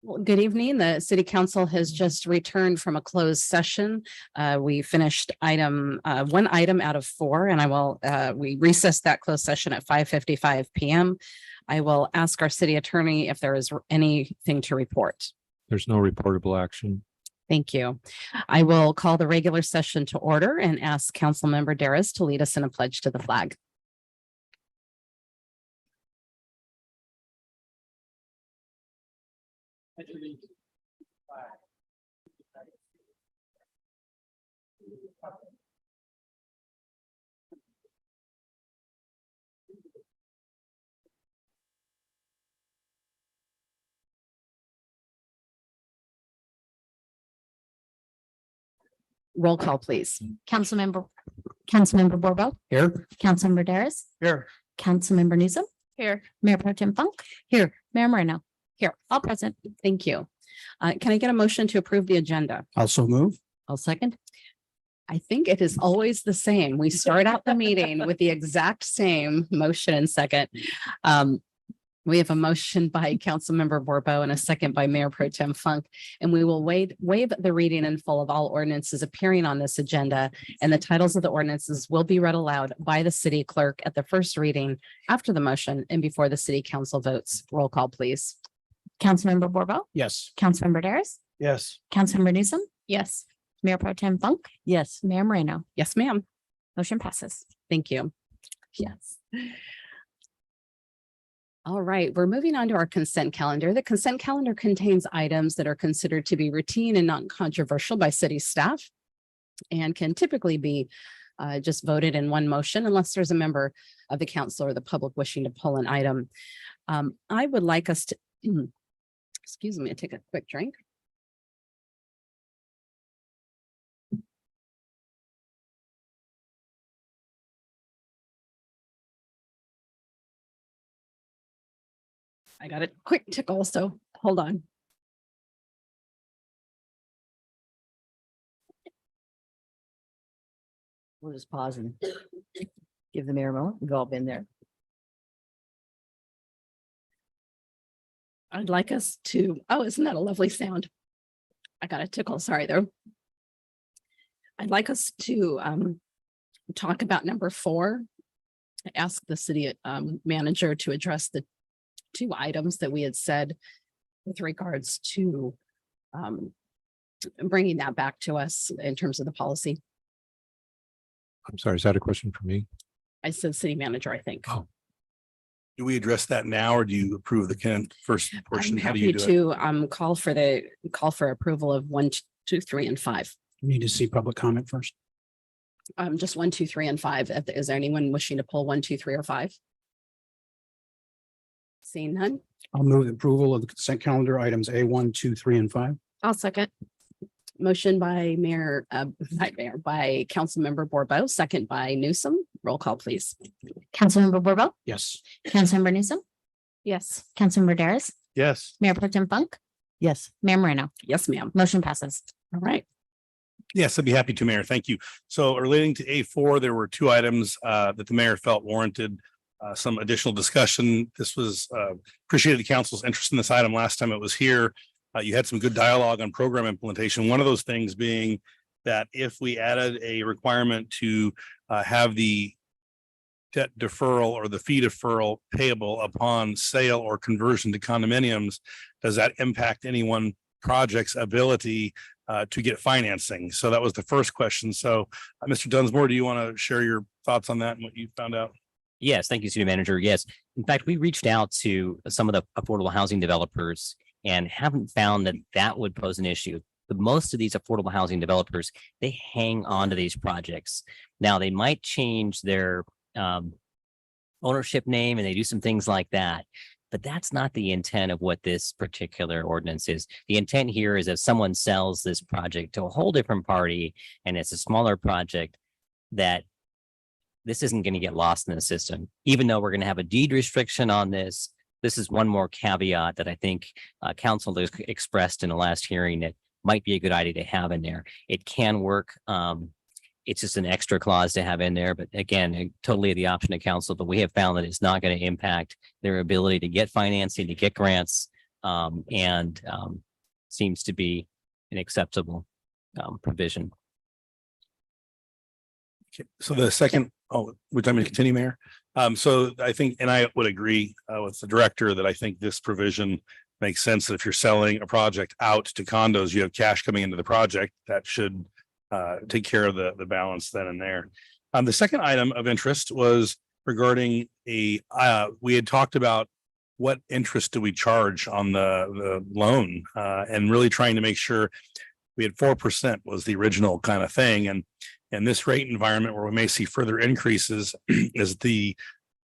Well, good evening. The City Council has just returned from a closed session. We finished one item out of 4, and we recessed that closed session at 5:55 p.m. I will ask our city attorney if there is anything to report. There's no reportable action. Thank you. I will call the regular session to order and ask Councilmember Darris to lead us in a pledge to the flag. Roll call, please. Councilmember Borbo, Here. Councilmember Darris, Here. Councilmember Newsom, Here. Mayor Pro Tem Funk, Here. Mayor Moreno. Here. All present. Thank you. Can I get a motion to approve the agenda? Also move. I'll second. I think it is always the same. We start out the meeting with the exact same motion and second. We have a motion by Councilmember Borbo and a second by Mayor Pro Tem Funk, and we will waive the reading in full of all ordinances appearing on this agenda, and the titles of the ordinances will be read aloud by the city clerk at the first reading after the motion and before the city council votes. Roll call, please. Councilmember Borbo, Yes. Councilmember Darris, Yes. Councilmember Newsom, Yes. Mayor Pro Tem Funk, Yes. Mayor Moreno. Yes, ma'am. Motion passes. Thank you. Yes. All right, we're moving on to our consent calendar. The consent calendar contains items that are considered to be routine and non-controversial by city staff and can typically be just voted in one motion unless there's a member of the council or the public wishing to pull an item. I would like us to, excuse me, take a quick drink. I got a quick tickle, so hold on. We'll just pause and give the mayor a moment. We've all been there. I'd like us to, oh, isn't that a lovely sound? I got a tickle, sorry though. I'd like us to talk about number 4. I asked the city manager to address the 2 items that we had said with regards to bringing that back to us in terms of the policy. I'm sorry. Is that a question for me? I said city manager, I think. Oh. Do we address that now, or do you approve the first portion? I'm How do you happy do it? to call for approval of 1, 2, 3, and 5. We need to see public comment first. Just 1, 2, 3, and 5. Is there anyone wishing to pull 1, 2, 3, or 5? Seeing none, I'll move the approval of the consent calendar items A1, 2, 3, and 5. I'll second. motion by by Councilmember Borbo, second by Newsom. Roll call, please. Councilmember Borbo, Yes. Councilmember Newsom, Yes. Councilmember Darris, Yes. Mayor Pro Tem Funk, Yes. Mayor Moreno. Yes, ma'am. Motion passes. All right. Yes, I'd be happy to, Mayor. Thank you. So relating to A4, there were 2 items that the mayor felt warranted some additional discussion. This was appreciated the council's interest in this item last time it was here. You had some good dialogue on program implementation. One of those things being that if we added a requirement to have the debt deferral or the fee deferral payable upon sale or conversion to condominiums, does that impact any one project's ability to get financing? So that was the first question. So Mr. Dunsmore, do you want to share your thoughts on that and what you found out? Yes, thank you, City Manager. Yes. In fact, we reached out to some of the affordable housing developers and haven't found that that would pose an issue. But most of these affordable housing developers, they hang on to these projects. Now, they might change their ownership name and they do some things like that, but that's not the intent of what this particular ordinance is. The intent here is if someone sells this project to a whole different party and it's a smaller project, that this isn't going to get lost in the system. Even though we're going to have a deed restriction on this, this is one more caveat that I think council has expressed in the last hearing that might be a good idea to have in there. It can work. It's just an extra clause to have in there, but again, totally at the option of council, but we have found that it's not going to impact their ability to get financing, to get grants, and seems to be an acceptable provision. Okay, so the second, would you like me to continue, Mayor? So I think, and I would agree with the director that I think this provision makes sense that if you're selling a project out to condos, you have cash coming into the project that should take care of the balance then and there. The second item of interest was regarding we had talked about what interest do we charge on the loan and really trying to make sure we had 4% was the original kind of thing. And in this rate environment where we may see further increases is the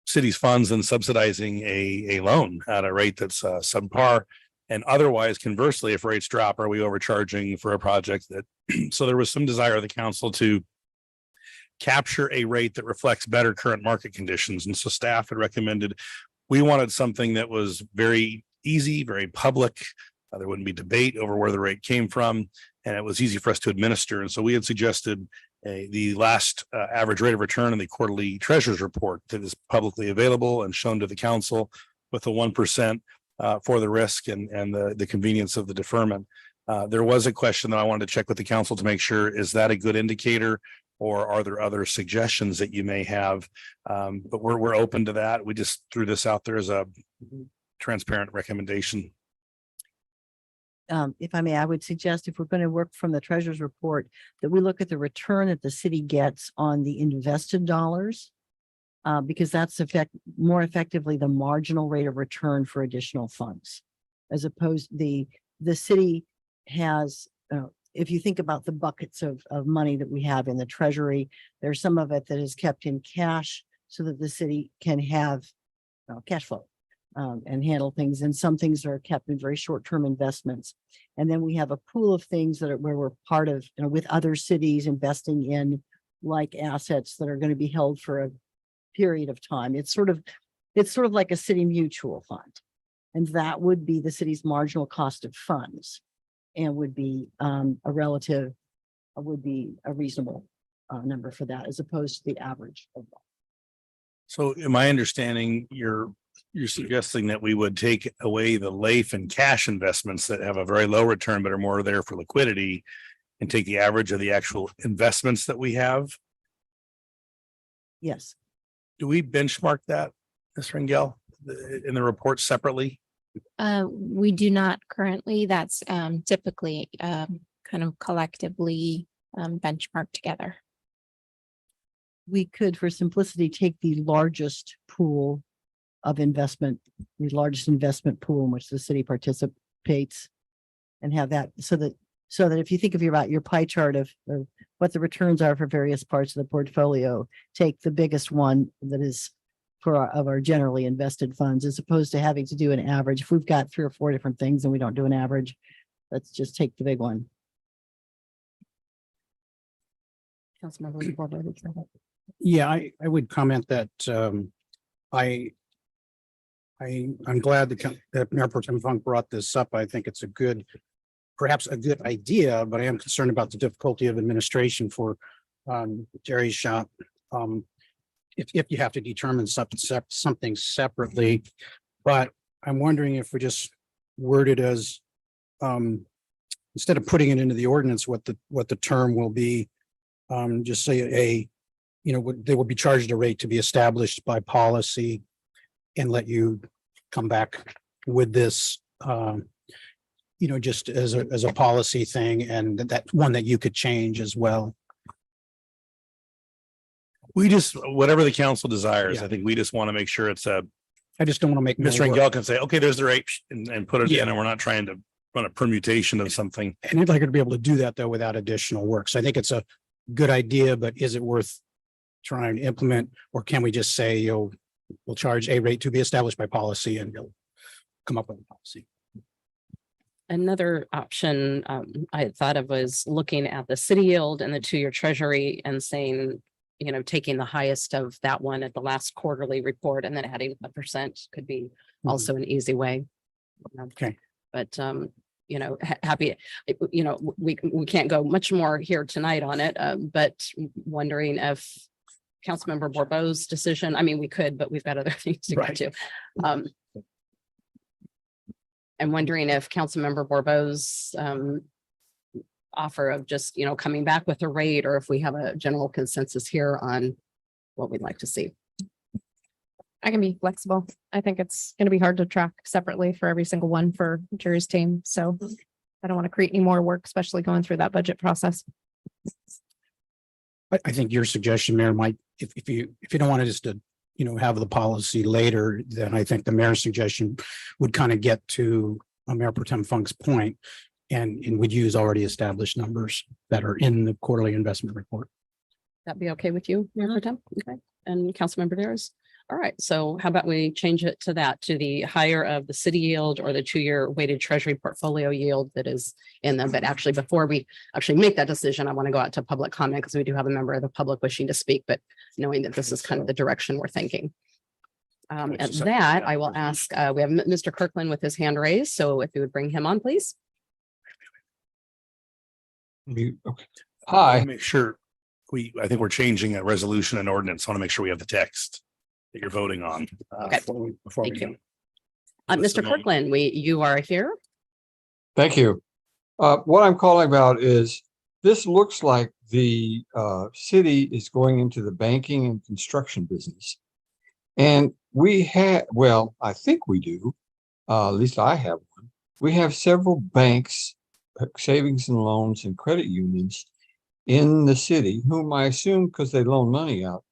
city's funds and subsidizing a loan at a rate that's subpar. And otherwise, conversely, if rates drop, are we overcharging for a project that, so there was some desire of the council to capture a rate that reflects better current market conditions. And so staff had recommended, we wanted something that was very easy, very public. There wouldn't be debate over where the rate came from, and it was easy for us to administer. And so we had suggested the last average rate of return in the quarterly treasurer's report that is publicly available and shown to the council with the 1% for the risk and the convenience of the deferment. There was a question that I wanted to check with the council to make sure, is that a good indicator, or are there other suggestions that you may have? But we're open to that. We just threw this out there as a transparent recommendation. If I may, I would suggest if we're going to work from the treasurer's report, that we look at the return that the city gets on the invested dollars. Because that's more effectively the marginal rate of return for additional funds. As opposed, the city has, if you think about the buckets of money that we have in the treasury, there's some of it that is kept in cash so that the city can have cash flow. And handle things, and some things are kept in very short-term investments. And then we have a pool of things that are where we're part of, with other cities investing in like assets that are going to be held for a period of time. It's sort of like a city mutual fund, and that would be the city's marginal cost of funds, and would be a reasonable number for that, as opposed to the average of that. So in my understanding, you're suggesting that we would take away the LAIF and cash investments that have a very low return but are more there for liquidity, and take the average of the actual investments that we have. Yes. Do we benchmark that, Ms. Rangel, in the report separately? We do not currently. That's typically kind of collectively benchmarked together. We could, for simplicity, take the largest pool of investment, the largest investment pool in which the city participates, and have that so that if you think of your pie chart of what the returns are for various parts of the portfolio, take the biggest one that is for our generally invested funds, as opposed to having to do an average. If we've got 3 or 4 different things and we don't do an average, let's just take the big one. Councilmember Borbo. Yeah, I would comment that I'm glad that Mayor Pro Tem Funk brought this up. I think it's perhaps a good idea, but I am concerned about the difficulty of administration for Jerry's shop. If you have to determine something separately, but I'm wondering if we just word it as instead of putting it into the ordinance, what the term will be, just say they will be charged a rate to be established by policy, and let you come back with this, just as a policy thing, and that one that you could change as well. We just, whatever the council desires, Yeah. I think we just want to make sure it's I just don't want to make Ms. more work. Rangel can say, okay, there's the rate and put it Yeah. in, and we're not trying to run a permutation of something. And I'd like her to be able to do that though without additional work. So I think it's a good idea, but is it worth trying to implement, or can we just say, we'll charge a rate to be established by policy, and you'll come up with a policy? Another option I had thought of was looking at the city yield and the 2-year treasury and saying, taking the highest of that one at the last quarterly report and then adding 1% could be also an easy way. Okay. But happy, we can't go much more here tonight on it, but wondering if Councilmember Borbo's decision, I mean, we could, but we've got other things to get to. I'm wondering if Councilmember Borbo's offer of just, coming back with a rate, or if we have a general consensus here on what we'd like to see. I can be flexible. I think it's going to be hard to track separately for every single one for Jerry's team. So I don't want to create any more work, especially going through that budget process. I think your suggestion, Mayor, might, if you don't want to just have the policy later, then I think the mayor's suggestion would kind of get to Mayor Pro Tem Funk's point and would use already established numbers that are in the quarterly investment report. That be okay with you, Mayor Pro Tem? Okay, and Councilmember Dares? All right, so how about we change it to the higher of the city yield or the 2-year weighted treasury portfolio yield that is in them. But actually, before we actually make that decision, I want to go out to public comment because we do have a member of the public wishing to speak, but knowing that this is kind of the direction we're thinking. At that, I will ask, we have Mr. Kirkland with his hand raised. So if you would bring him on, please. Okay. I wanna make sure I think we're changing a resolution and ordinance. I want to make sure we have the text that you're voting on. Okay. Before we Thank go. you. Just a Mr. moment. Kirkland, you are here. Thank you. What I'm calling about is this looks like the city is going into the banking and construction business. And we have, well, I think we do, at least I have one. We have several banks, savings and loans and credit unions in the city, whom I assume because they loan money out,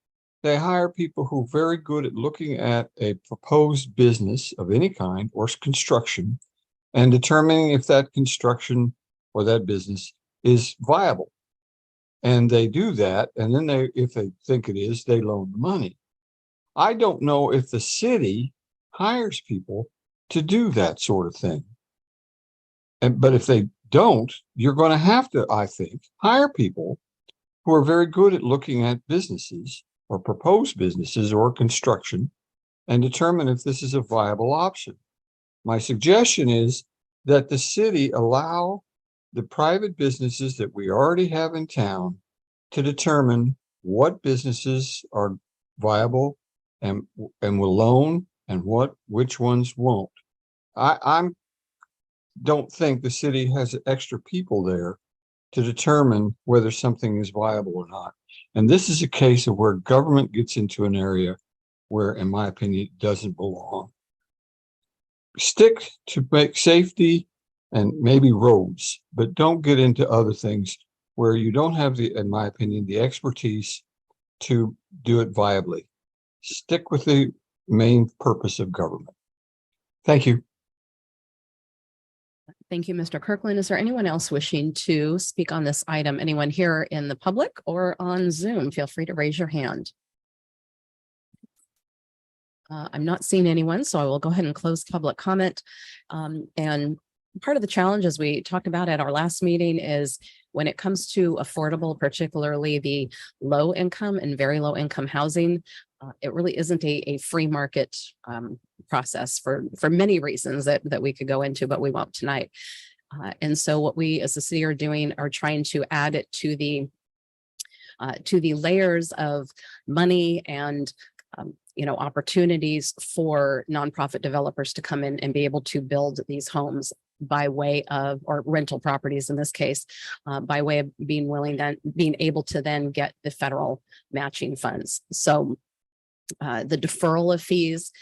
they hire people who are very good at looking at a proposed business of any kind or construction and determining if that construction or that business is viable. And they do that. And then if they think it is, they loan the money. I don't know if the city hires people to do that sort of thing. But if they don't, you're going to have to, I think, hire people who are very good at looking at businesses or proposed businesses or construction and determine if this is a viable option. My suggestion is that the city allow the private businesses that we already have in town to determine what businesses are viable and will loan and which ones won't. I don't think the city has extra people there to determine whether something is viable or not. And this is a case of where government gets into an area where, in my opinion, it doesn't belong. Stick to make safety and maybe roads, but don't get into other things where you don't have in my opinion, the expertise to do it viably. Stick with the main purpose of government. Thank you. Thank you, Mr. Kirkland. Is there anyone else wishing to speak on this item? Anyone here in the public or on Zoom? Feel free to raise your hand. I'm not seeing anyone, so I will go ahead and close public comment. And part of the challenge, as we talked about at our last meeting, is when it comes to affordable, particularly the low income and very low income housing, it really isn't a free market process for many reasons that we could go into, but we won't tonight. And so what we as a city are doing are trying to add it to the layers of money and opportunities for nonprofit developers to come in and be able to build these homes by way of, or rental properties in this case, by way of being able to then get the federal matching funds. So the deferral of fees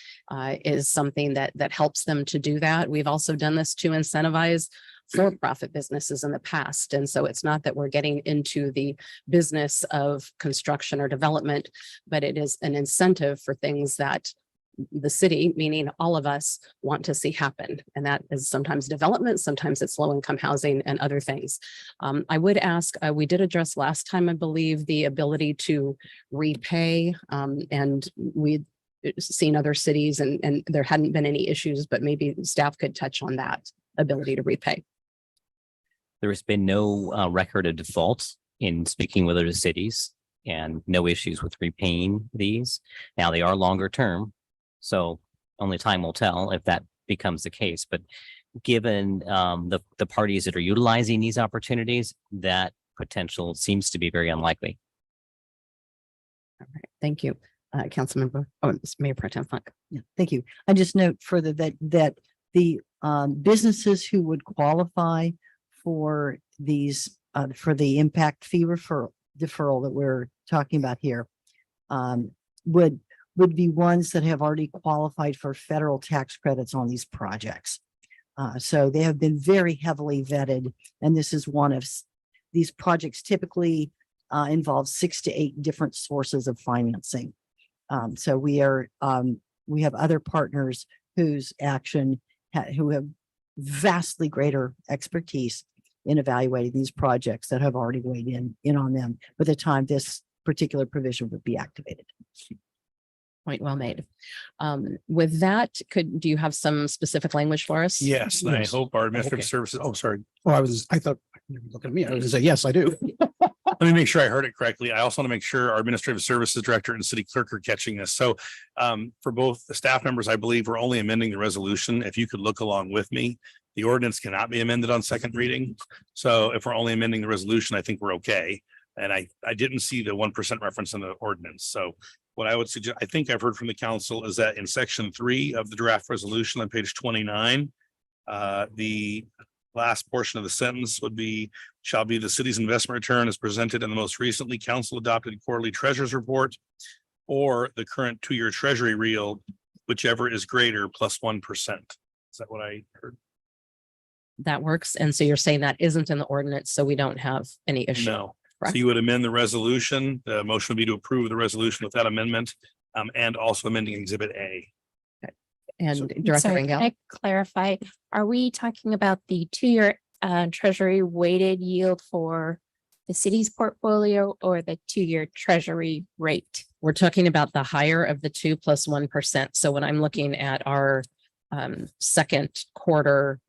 is something that helps them to do that. We've also done this to incentivize for-profit businesses in the past. And so it's not that we're getting into the business of construction or development, but it is an incentive for things that the city, meaning all of us, want to see happen. And that is sometimes development, sometimes it's low-income housing and other things. I would ask, we did address last time, I believe, the ability to repay, and we'd seen other cities and there hadn't been any issues, but maybe staff could touch on that ability to repay. There has been no record of default in speaking with other cities and no issues with repaying these. Now they are longer term, so only time will tell if that becomes the case. But given the parties that are utilizing these opportunities, that potential seems to be very unlikely. All right, thank you. Councilmember, Mayor Pro Tem Funk. Yeah, thank you. I just note further that the businesses who would qualify for these, for the impact fee deferral that we're talking about here, would be ones that have already qualified for federal tax credits on these projects. So they have been very heavily vetted, and this is one of these projects typically involve 6 to 8 different sources of financing. So we have other partners whose action who have vastly greater expertise in evaluating these projects that have already weighed in on them by the time this particular provision would be activated. Point well made. With that, do you have some specific language for us? Yes, and I Yes. hope our administrative Okay. services, oh, sorry. Well, I thought, you were looking at me, I was gonna say, yes, I do. Let me make sure I heard it correctly. I also want to make sure our administrative services director and city clerk are catching this. So for both the staff members, I believe we're only amending the resolution. If you could look along with me, the ordinance cannot be amended on second reading. So if we're only amending the resolution, I think we're okay. And I didn't see the 1% reference in the ordinance. So what I would suggest, I think I've heard from the council, is that in section 3 of the draft resolution on page 29, the last portion of the sentence would be, shall be the city's investment return as presented in the most recently council adopted quarterly treasurer's report or the current 2-year treasury yield, whichever is greater, plus 1%. Is that what I heard? That works. And so you're saying that isn't in the ordinance, so we don't have any issue. No. So correct? you would amend the resolution. The motion would be to approve the resolution with that amendment, and also amending exhibit A. And Director Sorry, can Ringel, I clarify, are we talking about the 2-year treasury weighted yield for the city's portfolio or the 2-year treasury rate? we're talking about the higher of the 2 plus 1%. So when I'm looking at our second quarter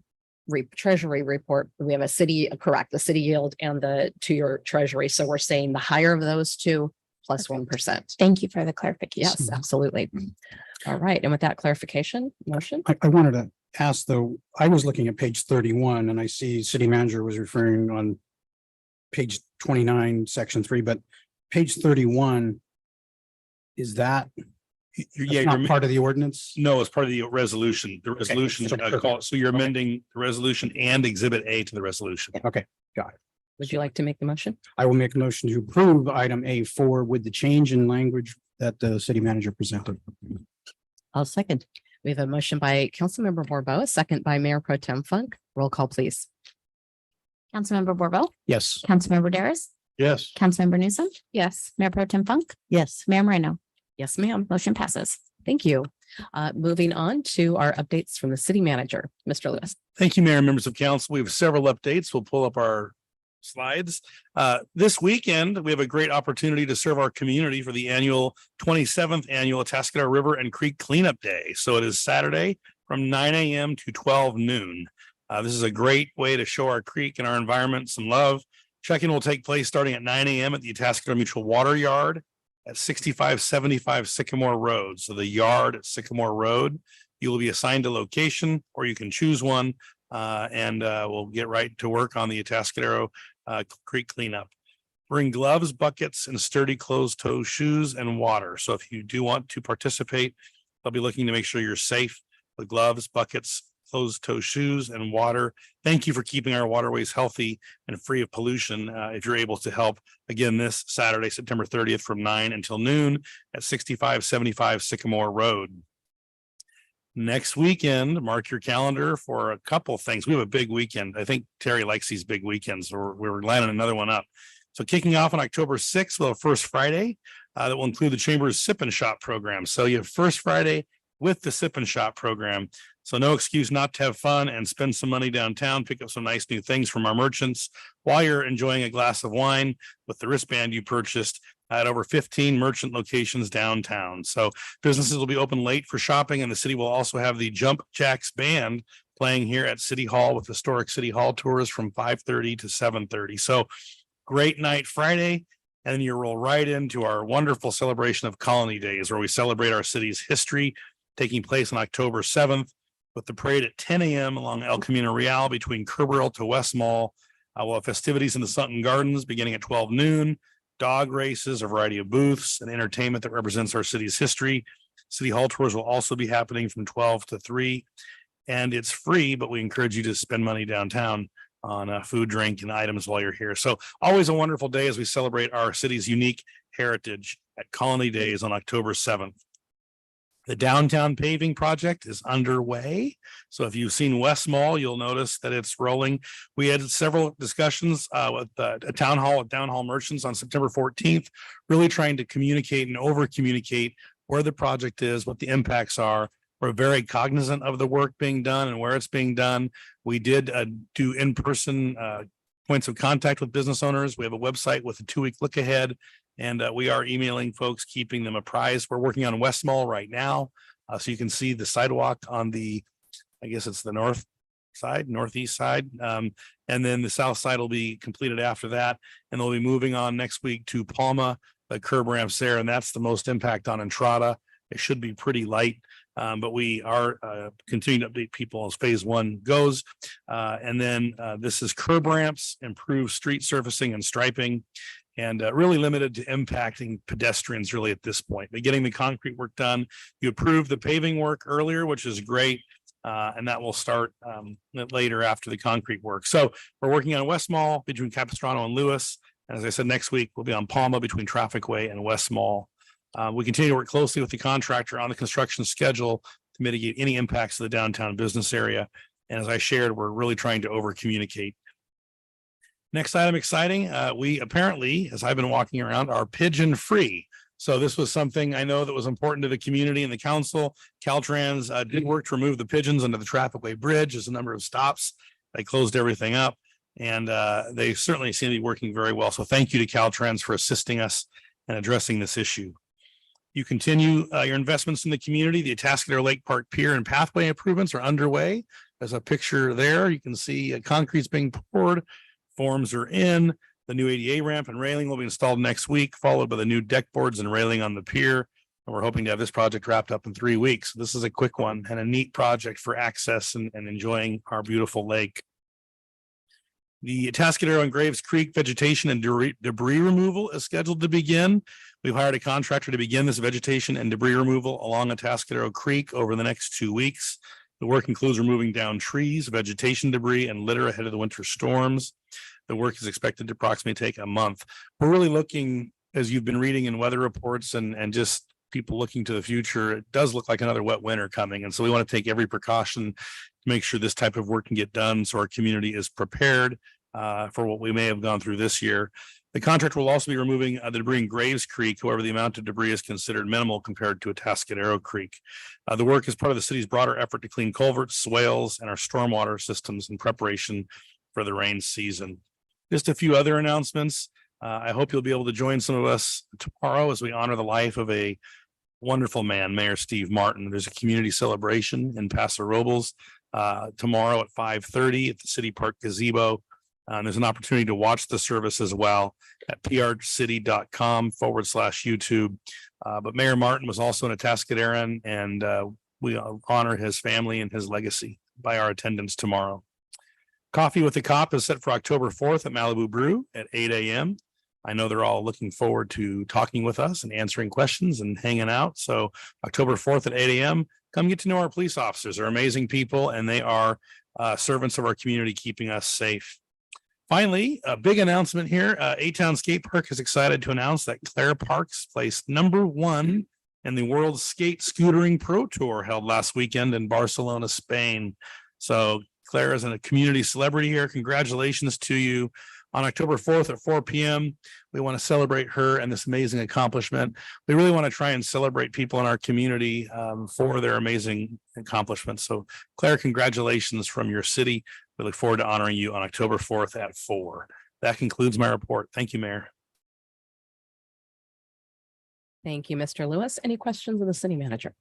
treasury report, we have the city yield and the 2-year treasury. So we're saying the higher of those two plus 1%. Thank you for the clarification. Yes, absolutely. All right. And with that clarification, motion? I wanted to ask though, I was looking at page 31 and I see city manager was referring on page 29, section 3, but page 31, is that Yeah, not you're, part of the ordinance? no, it's part of the resolution. The resolution, So perfect. so you're amending the resolution and exhibit A to the resolution. Would you like to make the motion? I will make a motion to approve item A4 with the change in language that the city manager presented. I'll second. We have a motion by Councilmember Borbo, a second by Mayor Pro Tem Funk. Roll call, please. Councilmember Borbo, Yes. Councilmember Daris, Yes. Councilmember Newsom, Yes. Mayor Pro Tem Funk, Yes. Mayor Moreno. Yes, ma'am. Motion passes. Thank you. Moving on to our updates from the city manager, Mr. Lewis. Thank you, Mayor and members of council. We have several updates. We'll pull up our slides. This weekend, we have a great opportunity to serve our community for the 27th annual Atascadero River and Creek Cleanup Day. So it is Saturday from 9 a.m. to 12 noon. This is a great way to show our creek and our environment some love. Check-in will take place starting at 9 a.m. at the Atascadero Mutual Water Yard at 6575 Sycamore Road. So the yard at Sycamore Road, you will be assigned a location or you can choose one, and we'll get right to work on the Atascadero Creek cleanup. Bring gloves, buckets, and sturdy closed-toe shoes and water. So if you do want to participate, they'll be looking to make sure you're safe with gloves, buckets, closed-toe shoes, and water. Thank you for keeping our waterways healthy and free of pollution. If you're able to help, again, this Saturday, September 30th from 9 until noon at 6575 Sycamore Road. Next weekend, mark your calendar for a couple things. We have a big weekend. I think Terry likes these big weekends. We're lining another one up. So kicking off on October 6th, we'll have First Friday that will include the Chamber's Sip and Shop program. So you have First Friday with the Sip and Shop program. So no excuse not to have fun and spend some money downtown, pick up some nice new things from our merchants while you're enjoying a glass of wine with the wristband you purchased at over 15 merchant locations downtown. So businesses will be open late for shopping, and the city will also have the Jump Jacks Band playing here at City Hall with historic City Hall tours from 5:30 to 7:30. So great night Friday, and then you roll right into our wonderful celebration of Colony Days, where we celebrate our city's history, taking place on October 7th with the parade at 10 a.m. along El Camino Real between Kerberville to West Mall. We'll have festivities in the Sutton Gardens beginning at 12 noon, dog races, a variety of booths, and entertainment that represents our city's history. City Hall tours will also be happening from 12 to 3. and it's free, but we encourage you to spend money downtown on food, drink, and items while you're here. So always a wonderful day as we celebrate our city's unique heritage at Colony Days on October 7th. The downtown paving project is underway. So if you've seen West Mall, you'll notice that it's rolling. We had several discussions with a town hall at Down Hall Merchants on September 14th, really trying to communicate and over communicate where the project is, what the impacts are. We're very cognizant of the work being done and where it's being done. We did do in-person points of contact with business owners. We have a website with a 2-week look ahead, and we are emailing folks, keeping them apprised. We're working on West Mall right now. So you can see the sidewalk on the, I guess it's the northeast side. And then the south side will be completed after that. And they'll be moving on next week to Palma, the curb ramps there. And that's the most impact on Entrada. It should be pretty light. But we are continuing to update people as phase 1 goes. And then this is curb ramps, improved street surfacing and striping, and really limited to impacting pedestrians really at this point. But getting the concrete work done, you approved the paving work earlier, which is great. And that will start later after the concrete work. So we're working on West Mall between Capistrano and Lewis. And as I said, next week we'll be on Palma between Traffic Way and West Mall. We continue to work closely with the contractor on the construction schedule to mitigate any impacts to the downtown business area. And as I shared, we're really trying to over communicate. Next item, exciting. We apparently, as I've been walking around, are pigeon free. So this was something I know that was important to the community and the council. Caltrans did work to remove the pigeons under the Trafficway Bridge. There's a number of stops. They closed everything up, and they certainly seem to be working very well. So thank you to Caltrans for assisting us and addressing this issue. You continue your investments in the community. The Atascadero Lake Park Pier and pathway improvements are underway. There's a picture there. You can see concrete's being poured. Forms are in. The new ADA ramp and railing will be installed next week, followed by the new deck boards and railing on the pier. And we're hoping to have this project wrapped up in 3 weeks. This is a quick one and a neat project for access and enjoying our beautiful lake. The Atascadero and Graves Creek vegetation and debris removal is scheduled to begin. We've hired a contractor to begin this vegetation and debris removal along Atascadero Creek over the next 2 weeks. The work includes removing down trees, vegetation debris, and litter ahead of the winter storms. The work is expected to approximately take a month. We're really looking, as you've been reading in weather reports and just people looking to the future, it does look like another wet winter coming. And so we want to take every precaution to make sure this type of work can get done so our community is prepared for what we may have gone through this year. The contractor will also be removing the debris in Graves Creek. However, the amount of debris is considered minimal compared to Atascadero Creek. The work is part of the city's broader effort to clean culverts, swales, and our stormwater systems in preparation for the rain season. Just a few other announcements. I hope you'll be able to join some of us tomorrow as we honor the life of a wonderful man, Mayor Steve Martin. There's a community celebration in Paso Robles tomorrow at 5:30 at the City Park Gazebo. There's an opportunity to watch the service as well at prcity.com/YouTube. But Mayor Martin was also an Atascaderan, and we honor his family and his legacy by our attendance tomorrow. Coffee with the Cop is set for October 4th at Malibu Brew at 8 a.m. I know they're all looking forward to talking with us and answering questions and hanging out. So October 4th at 8 a.m., come get to know our police officers. They're amazing people, and they are servants of our community, keeping us safe. Finally, a big announcement here. A-Town Skate Park is excited to announce that Claire Parks placed #1 in the World Skate Scootering Pro Tour held last weekend in Barcelona, Spain. So Claire is a community celebrity here. Congratulations to you. On October 4th at 4 p.m., we want to celebrate her and this amazing accomplishment. We really want to try and celebrate people in our community for their amazing accomplishments. So Claire, congratulations from your city. We look forward to honoring you on October 4th at 4. That concludes my report. Thank you, Mayor. Thank you, Mr. Lewis. Any questions of the city manager?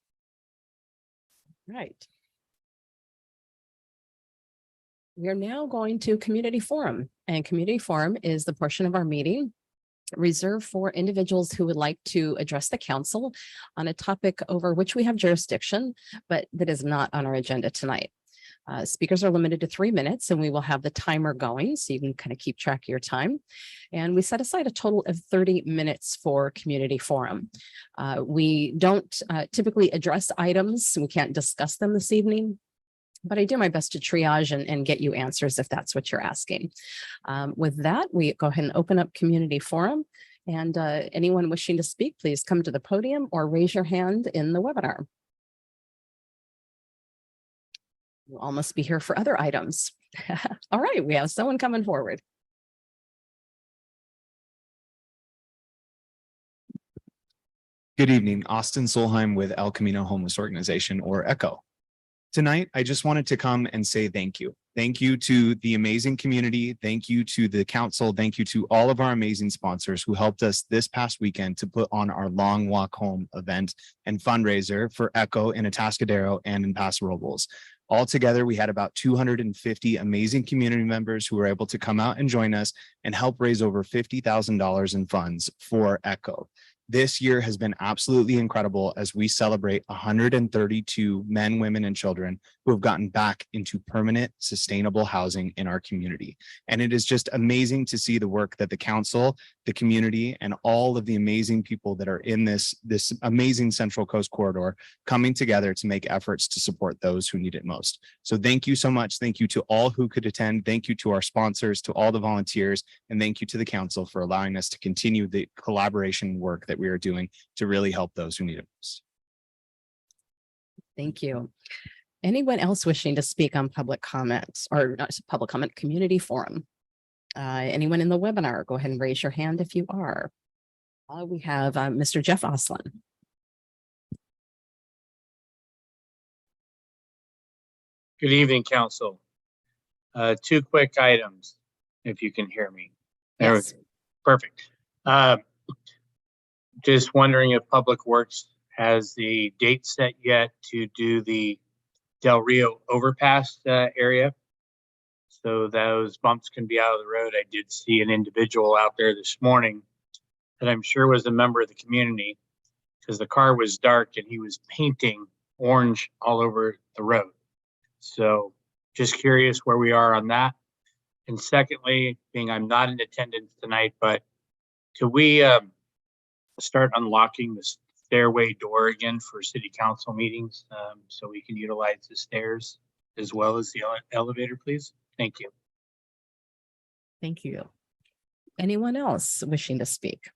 Right. We are now going to community forum, and community forum is the portion of our meeting reserved for individuals who would like to address the council on a topic over which we have jurisdiction, but that is not on our agenda tonight. Speakers are limited to 3 minutes, and we will have the timer going so you can kind of keep track of your time. And we set aside a total of 30 minutes for community forum. We don't typically address items. We can't discuss them this evening. but I do my best to triage and get you answers if that's what you're asking. With that, we go ahead and open up community forum. And anyone wishing to speak, please come to the podium or raise your hand in the webinar. You all must be here for other items. All right, we have someone coming forward. Good evening, Austin Solheim with El Camino Homeless Organization, or ECHO. Tonight, I just wanted to come and say thank you. Thank you to the amazing community. Thank you to the council. Thank you to all of our amazing sponsors who helped us this past weekend to put on our Long Walk Home event and fundraiser for ECHO in Atascadero and in Paso Robles. Altogether, we had about 250 amazing community members who were able to come out and join us and help raise over $50,000 in funds for ECHO. This year has been absolutely incredible as we celebrate 132 men, women, and children who have gotten back into permanent, sustainable housing in our community. And it is just amazing to see the work that the council, the community, and all of the amazing people that are in this amazing Central Coast corridor coming together to make efforts to support those who need it most. So thank you so much. Thank you to all who could attend. Thank you to our sponsors, to all the volunteers, and thank you to the council for allowing us to continue the collaboration work that we are doing to really help those who need it most. Thank you. Anyone else wishing to speak on public comments or not public comment, community forum? Anyone in the webinar, go ahead and raise your hand if you are. We have Mr. Jeff Oslin. Good evening, council. Two quick items, if you can hear me. There Yes. we go. Perfect. Just wondering if Public Works has the date set yet to do the Del Rio overpass area, so those bumps can be out of the road. I did see an individual out there this morning that I'm sure was a member of the community, because the car was dark and he was painting orange all over the road. So just curious where we are on that. And secondly, being I'm not in attendance tonight, but could we start unlocking the stairway door again for city council meetings, so we can utilize the stairs as well as the elevator, please? Thank you. Thank you. Anyone else wishing to speak?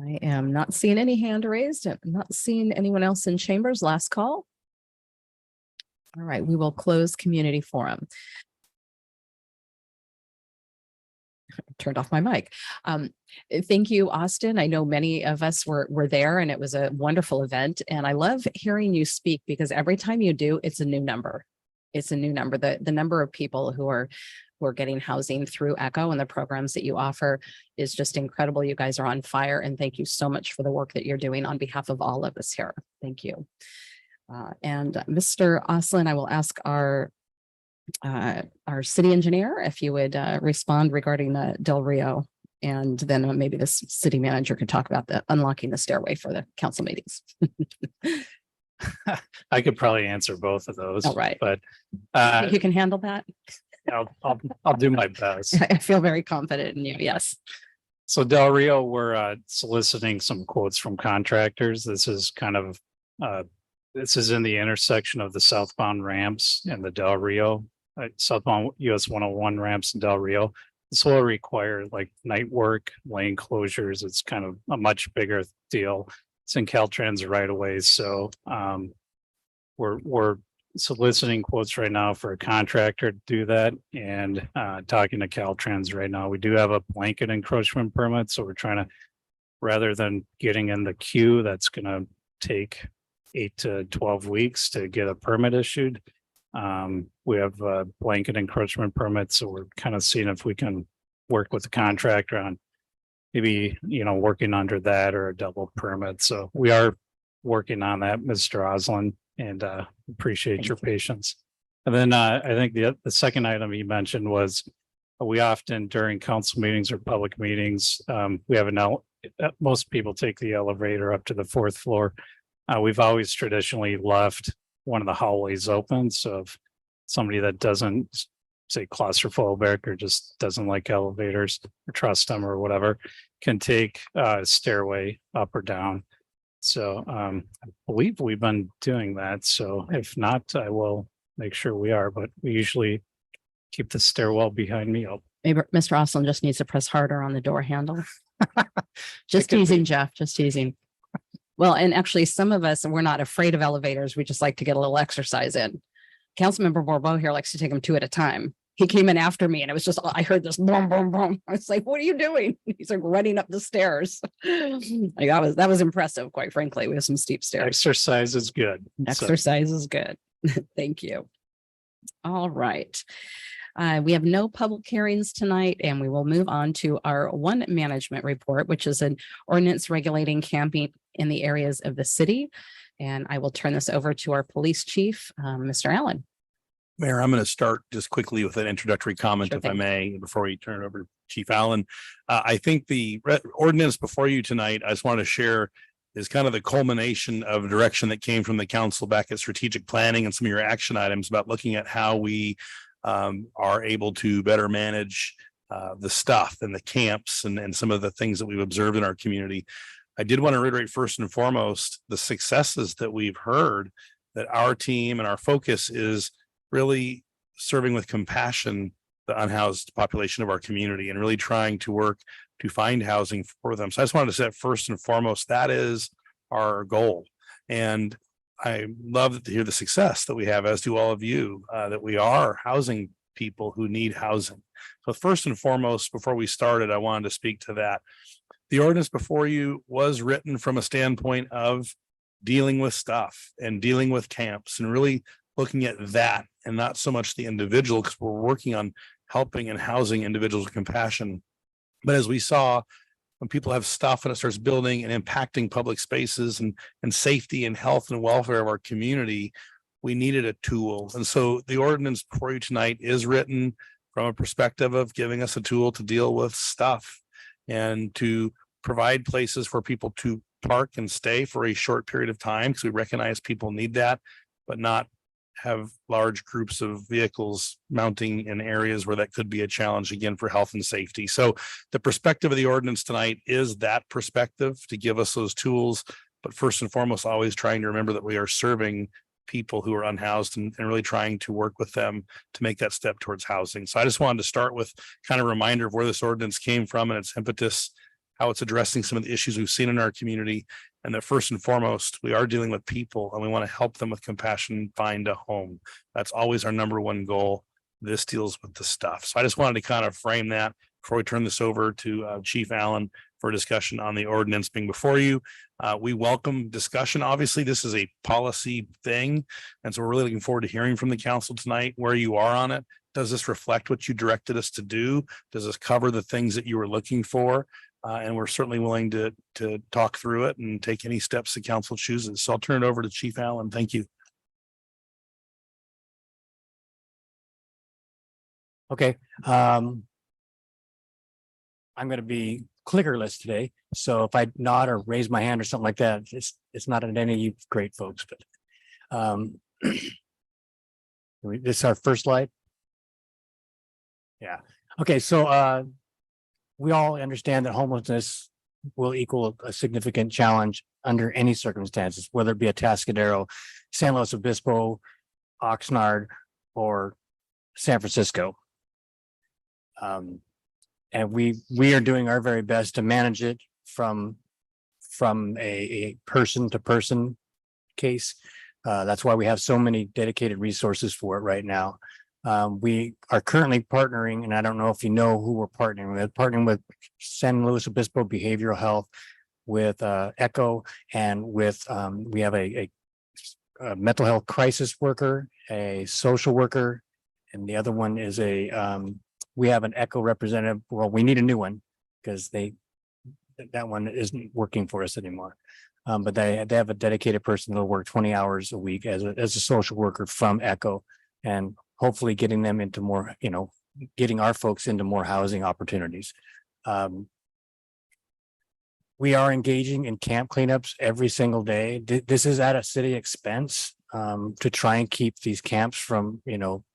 I am not seeing any hand raised. I'm not seeing anyone else in chambers. Last call. All right, we will close community forum. Turned off my mic. Thank you, Austin. I know many of us were there and it was a wonderful event. And I love hearing you speak because every time you do, it's a new number. It's a new number. The number of people who are getting housing through ECHO and the programs that you offer is just incredible. You guys are on fire. And thank you so much for the work that you're doing on behalf of all of us here. Thank you. And Mr. Oslin, I will ask our city engineer if you would respond regarding the Del Rio, and then maybe the city manager could talk about the unlocking the stairway for the council meetings. I could probably answer both of those. All right. But I think you can handle that. I'll do my best. I feel very confident in you. Yes. So Del Rio, we're soliciting some quotes from contractors. This is kind of this is in the intersection of the southbound ramps and the Del Rio, southbound US 101 ramps in Del Rio. This will require like night work, lane closures. It's kind of a much bigger deal. It's in Caltrans right away. So we're soliciting quotes right now for a contractor to do that, and talking to Caltrans right now. We do have a blanket encroachment permit, so we're trying to, rather than getting in the queue, that's going to take 8 to 12 weeks to get a permit issued. We have a blanket encroachment permit, so we're kind of seeing if we can work with the contractor on maybe, working under that or a double permit. So we are working on that, Mr. Oslin, and appreciate your patience. And then I think the second item you mentioned was we often during council meetings or public meetings, we have most people take the elevator up to the 4th floor. We've always traditionally left one of the hallways open. So if somebody that doesn't, say, claustrophobic or just doesn't like elevators or trust them or whatever, can take a stairway up or down. So I believe we've been doing that. So if not, I will make sure we are, but we usually keep the stairwell behind me open. Maybe Mr. Austin just needs to press harder on the door handle. Just could be. teasing, Jeff, just teasing. Well, and actually, some of us, we're not afraid of elevators. We just like to get a little exercise in. Councilmember Borbo here likes to take them two at a time. He came in after me and it was just, I heard this boom, boom, boom. I was like, what are you doing? He's like running up the stairs. Like, that was impressive, quite frankly. We have some steep stairs. Exercise is good. So- Exercise is good. Thank you. All right. We have no public hearings tonight, and we will move on to our one management report, which is an ordinance regulating camping in the areas of the city. And I will turn this over to our police chief, Mr. Allen. Mayor, I'm going to start just quickly with an introductory comment, Sure if I thing. may, before we turn it over to Chief Allen. I think the ordinance before you tonight, I just want to share is kind of the culmination of direction that came from the council back at strategic planning and some of your action items about looking at how we are able to better manage the stuff and the camps and some of the things that we've observed in our community. I did want to reiterate first and foremost the successes that we've heard, that our team and our focus is really serving with compassion the unhoused population of our community and really trying to work to find housing for them. So I just wanted to say first and foremost, that is our goal. And I love to hear the success that we have, as do all of you, that we are housing people who need housing. So first and foremost, before we started, I wanted to speak to that. The ordinance before you was written from a standpoint of dealing with stuff and dealing with camps and really looking at that and not so much the individual, because we're working on helping and housing individuals with compassion. But as we saw, when people have stuff and it starts building and impacting public spaces and safety and health and welfare of our community, we needed a tool. And so the ordinance before you tonight is written from a perspective of giving us a tool to deal with stuff and to provide places for people to park and stay for a short period of time, because we recognize people need that, but not have large groups of vehicles mounting in areas where that could be a challenge, again, for health and safety. So the perspective of the ordinance tonight is that perspective to give us those tools. But first and foremost, always trying to remember that we are serving people who are unhoused and really trying to work with them to make that step towards housing. So I just wanted to start with kind of a reminder of where this ordinance came from and its impetus, how it's addressing some of the issues we've seen in our community, and that first and foremost, we are dealing with people and we want to help them with compassion find a home. That's always our number one goal. This deals with the stuff. So I just wanted to kind of frame that before we turn this over to Chief Allen for a discussion on the ordinance being before you. We welcome discussion. Obviously, this is a policy thing. And so we're really looking forward to hearing from the council tonight where you are on it. Does this reflect what you directed us to do? Does this cover the things that you were looking for? And we're certainly willing to talk through it and take any steps the council chooses. So I'll turn it over to Chief Allen. Thank you. Okay. I'm going to be clickerless today. So if I nod or raise my hand or something like that, it's not at any of you great folks, but this is our first slide. Yeah. Okay. So we all understand that homelessness will equal a significant challenge under any circumstances, whether it be Atascadero, San Luis Obispo, Oxnard, or San Francisco. And we are doing our very best to manage it from a person to person case. That's why we have so many dedicated resources for it right now. We are currently partnering, and I don't know if you know who we're partnering with San Luis Obispo Behavioral Health, with ECHO, and with we have a mental health crisis worker, a social worker, and the other one is we have an ECHO representative. Well, we need a new one because that one isn't working for us anymore. But they have a dedicated person that'll work 20 hours a week as a social worker from ECHO, and hopefully getting them into more, getting our folks into more housing opportunities. We are engaging in camp cleanups every single day. This is at a city expense to try and keep these camps from,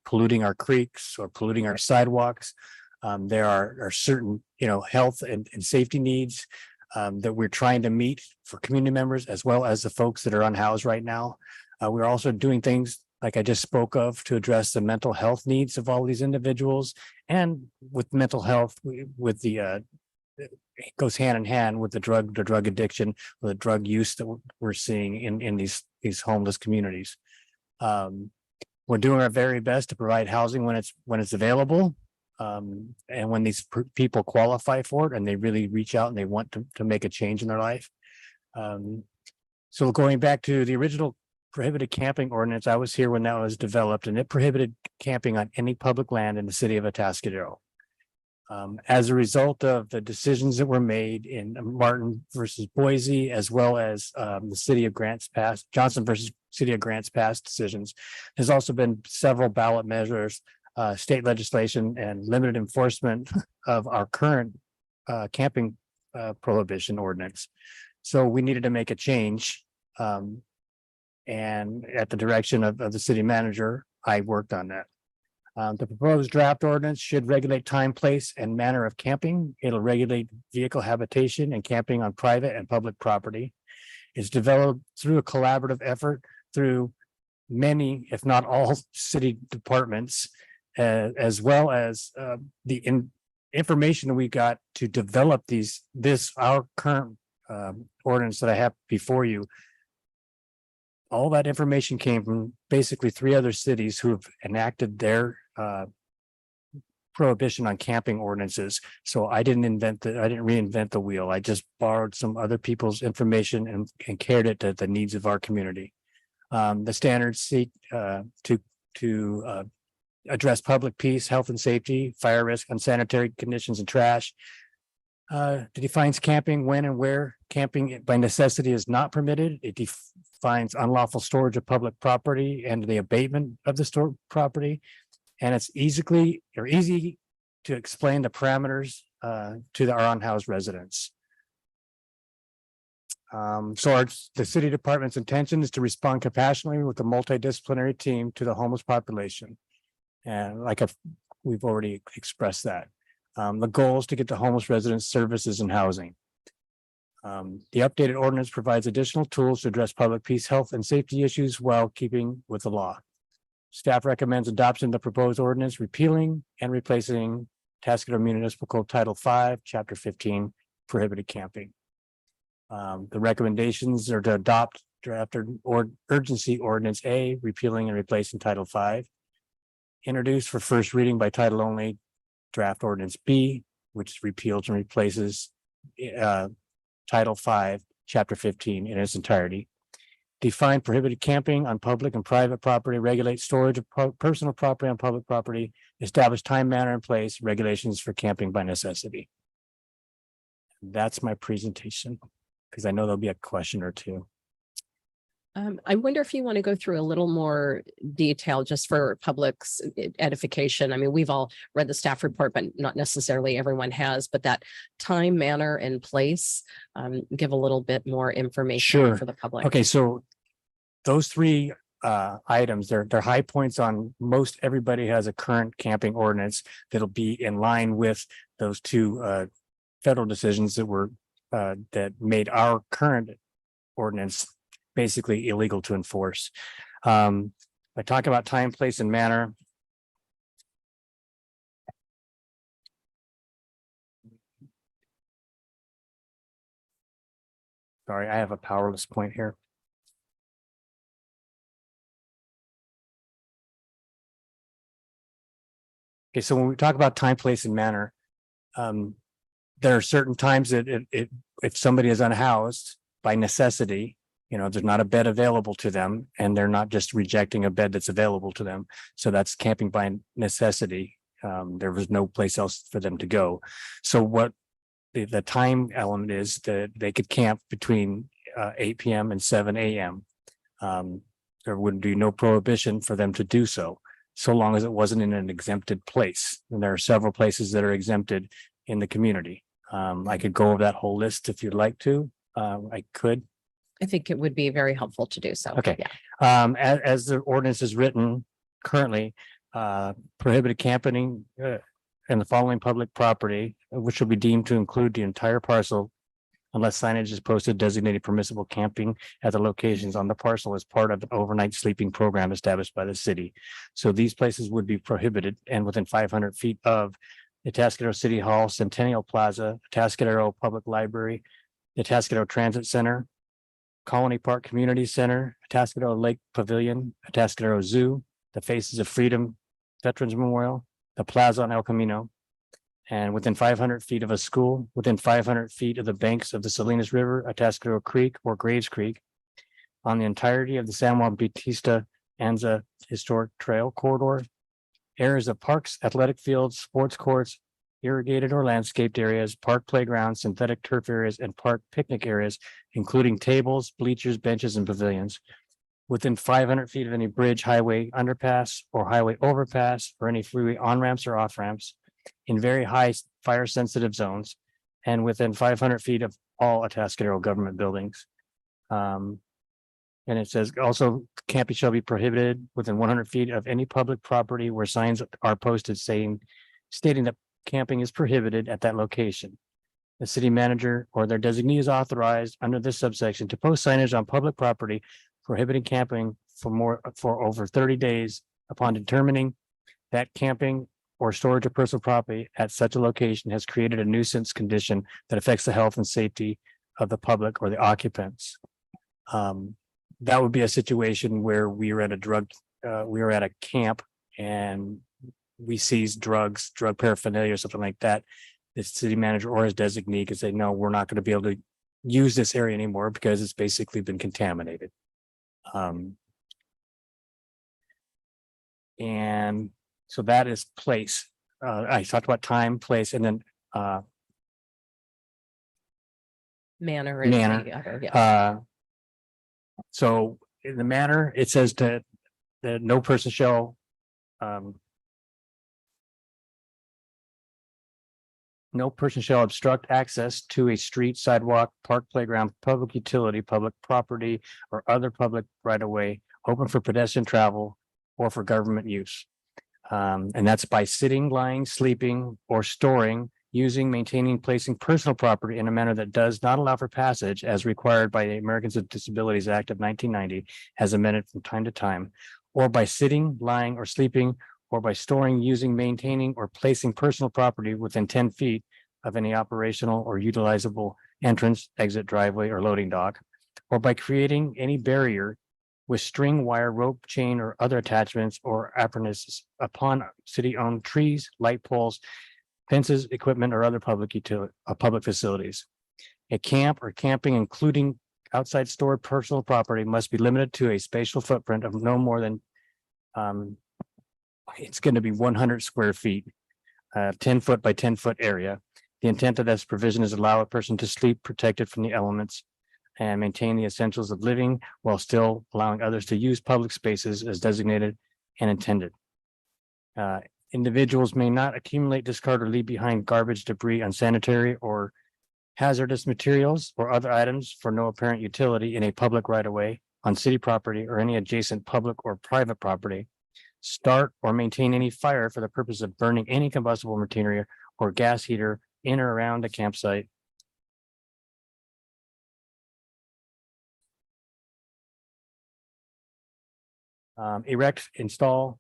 polluting our creeks or polluting our sidewalks. There are certain, health and safety needs. that we're trying to meet for community members as well as the folks that are unhoused right now. We're also doing things like I just spoke of to address the mental health needs of all these individuals. And with mental health, with the it goes hand in hand with the drug addiction, or the drug use that we're seeing in these homeless communities. We're doing our very best to provide housing when it's available. And when these people qualify for it and they really reach out and they want to make a change in their life. So going back to the original prohibited camping ordinance, I was here when that was developed, and it prohibited camping on any public land in the city of Atascadero. As a result of the decisions that were made in Martin versus Boise, as well as the city of Grants Pass, Johnson versus city of Grants Pass decisions, there's also been several ballot measures, state legislation, and limited enforcement of our current camping prohibition ordinance. So we needed to make a change. And at the direction of the city manager, I worked on that. The proposed draft ordinance should regulate time, place, and manner of camping. It'll regulate vehicle habitation and camping on private and public property. It's developed through a collaborative effort through many, if not all, city departments, as well as the information that we got to develop our current ordinance that I have before you. All that information came from basically 3 other cities who have enacted their prohibition on camping ordinances. So I didn't reinvent the wheel. I just borrowed some other people's information and cared it to the needs of our community. The standards seek to address public peace, health and safety, fire risk, unsanitary conditions, and trash. It defines camping when and where camping by necessity is not permitted. It defines unlawful storage of public property and the abatement of the stored property. And it's easy to explain the parameters to our unhoused residents. So the city department's intention is to respond compassionately with a multidisciplinary team to the homeless population. And we've already expressed that. The goal is to get the homeless residents services and housing. The updated ordinance provides additional tools to address public peace, health, and safety issues while keeping with the law. Staff recommends adoption of the proposed ordinance, repealing and replacing Atascadero Municipal Code Title 5, Chapter 15, prohibited camping. The recommendations are to adopt draft or urgency ordinance A, repealing and replacing Title 5. Introduced for first reading by title only, draft ordinance B, which repeals and replaces Title 5, Chapter 15 in its entirety. Define prohibited camping on public and private property, regulate storage of personal property on public property, establish time, manner, and place, regulations for camping by necessity. That's my presentation, because I know there'll be a question or two. I wonder if you want to go through a little more detail just for public's edification. I mean, we've all read the staff report, but not necessarily everyone has, but that time, manner, and place, give a little bit more information Sure. for the public. Okay, so those 3 items, they're high points on most everybody has a current camping ordinance that'll be in line with those 2 federal decisions that were that made our current ordinance basically illegal to enforce. I talk about time, place, and manner. Sorry, I have a powerless point here. Okay, so when we talk about time, place, and manner, there are certain times that if somebody is unhoused by necessity, there's not a bed available to them, and they're not just rejecting a bed that's available to them. So that's camping by necessity. There was no place else for them to go. So what the time element is that they could camp between 8 p.m. and 7 a.m. There would be no prohibition for them to do so long as it wasn't in an exempted place. And there are several places that are exempted in the community. I could go over that whole list if you'd like to. I could. I think it would be very helpful to do so. Okay. Yeah. As the ordinance is written currently, prohibited camping in the following public property, which will be deemed to include the entire parcel unless signage is posted designated permissible camping at the locations on the parcel as part of an overnight sleeping program established by the city. So these places would be prohibited and within 500 feet of the Atascadero City Hall, Centennial Plaza, Atascadero Public Library, the Atascadero Transit Center, Colony Park Community Center, Atascadero Lake Pavilion, Atascadero Zoo, the Faces of Freedom Veterans Memorial, the Plaza on El Camino, and within 500 feet of a school, within 500 feet of the banks of the Salinas River, Atascadero Creek or Graves Creek, on the entirety of the San Juan Bautista Anza Historic Trail Corridor, areas of parks, athletic fields, sports courts, irrigated or landscaped areas, park playgrounds, synthetic turf areas, and park picnic areas, including tables, bleachers, benches, and pavilions. Within 500 feet of any bridge, highway underpass, or highway overpass, or any freeway on-ramps or off-ramps, in very high fire-sensitive zones, and within 500 feet of all Atascadero government buildings. And it says also camping shall be prohibited within 100 feet of any public property where signs are posted stating that camping is prohibited at that location. The city manager or their designee is authorized under this subsection to post signage on public property prohibiting camping for over 30 days upon determining that camping or storage of personal property at such a location has created a nuisance condition that affects the health and safety of the public or the occupants. That would be a situation where we were at a camp and we seized drug paraphernalia or something like that. The city manager or his designee could say, no, we're not going to be able to use this area anymore because it's basically been contaminated. And so that is place. I talked about time, place, and then Manner. is Manner. the other, yes. So in the manner, it says that no person shall obstruct access to a street, sidewalk, park, playground, public utility, public property, or other public right of way open for pedestrian travel or for government use. And that's by sitting, lying, sleeping, or storing, using, maintaining, placing personal property in a manner that does not allow for passage as required by the Americans with Disabilities Act of 1990, as amended from time to time, or by sitting, lying, or sleeping, or by storing, using, maintaining, or placing personal property within 10 feet of any operational or utilizable entrance, exit, driveway, or loading dock, or by creating any barrier with string, wire, rope, chain, or other attachments or apparatuses upon city-owned trees, light poles, fences, equipment, or other public facilities. A camp or camping, including outside stored personal property, must be limited to a spatial footprint of no more than it's going to be 100 square feet, 10 foot by 10 foot area. The intent of this provision is to allow a person to sleep protected from the elements and maintain the essentials of living while still allowing others to use public spaces as designated and intended. Individuals may not accumulate, discard, or leave behind garbage, debris, unsanitary or hazardous materials or other items for no apparent utility in a public right of way, on city property, or any adjacent public or private property. Start or maintain any fire for the purpose of burning any combustible material or gas heater in or around a campsite. Erect, install,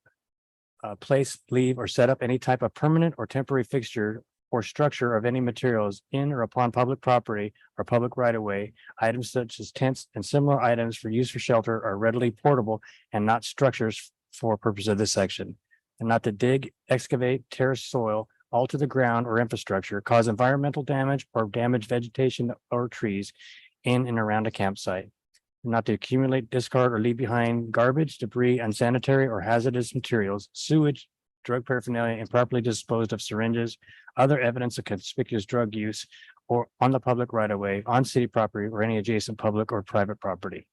place, leave, or set up any type of permanent or temporary fixture or structure of any materials in or upon public property or public right of way. Items such as tents and similar items for use for shelter are readily portable and not structures for purpose of this section. And not to dig, excavate, terrace soil, alter the ground or infrastructure, cause environmental damage, or damage vegetation or trees in and around a campsite. Not to accumulate, discard, or leave behind garbage, debris, unsanitary or hazardous materials, sewage, drug paraphernalia, improperly disposed of syringes, other evidence of conspicuous drug use, or on the public right of way, on city property, or any adjacent public or private property.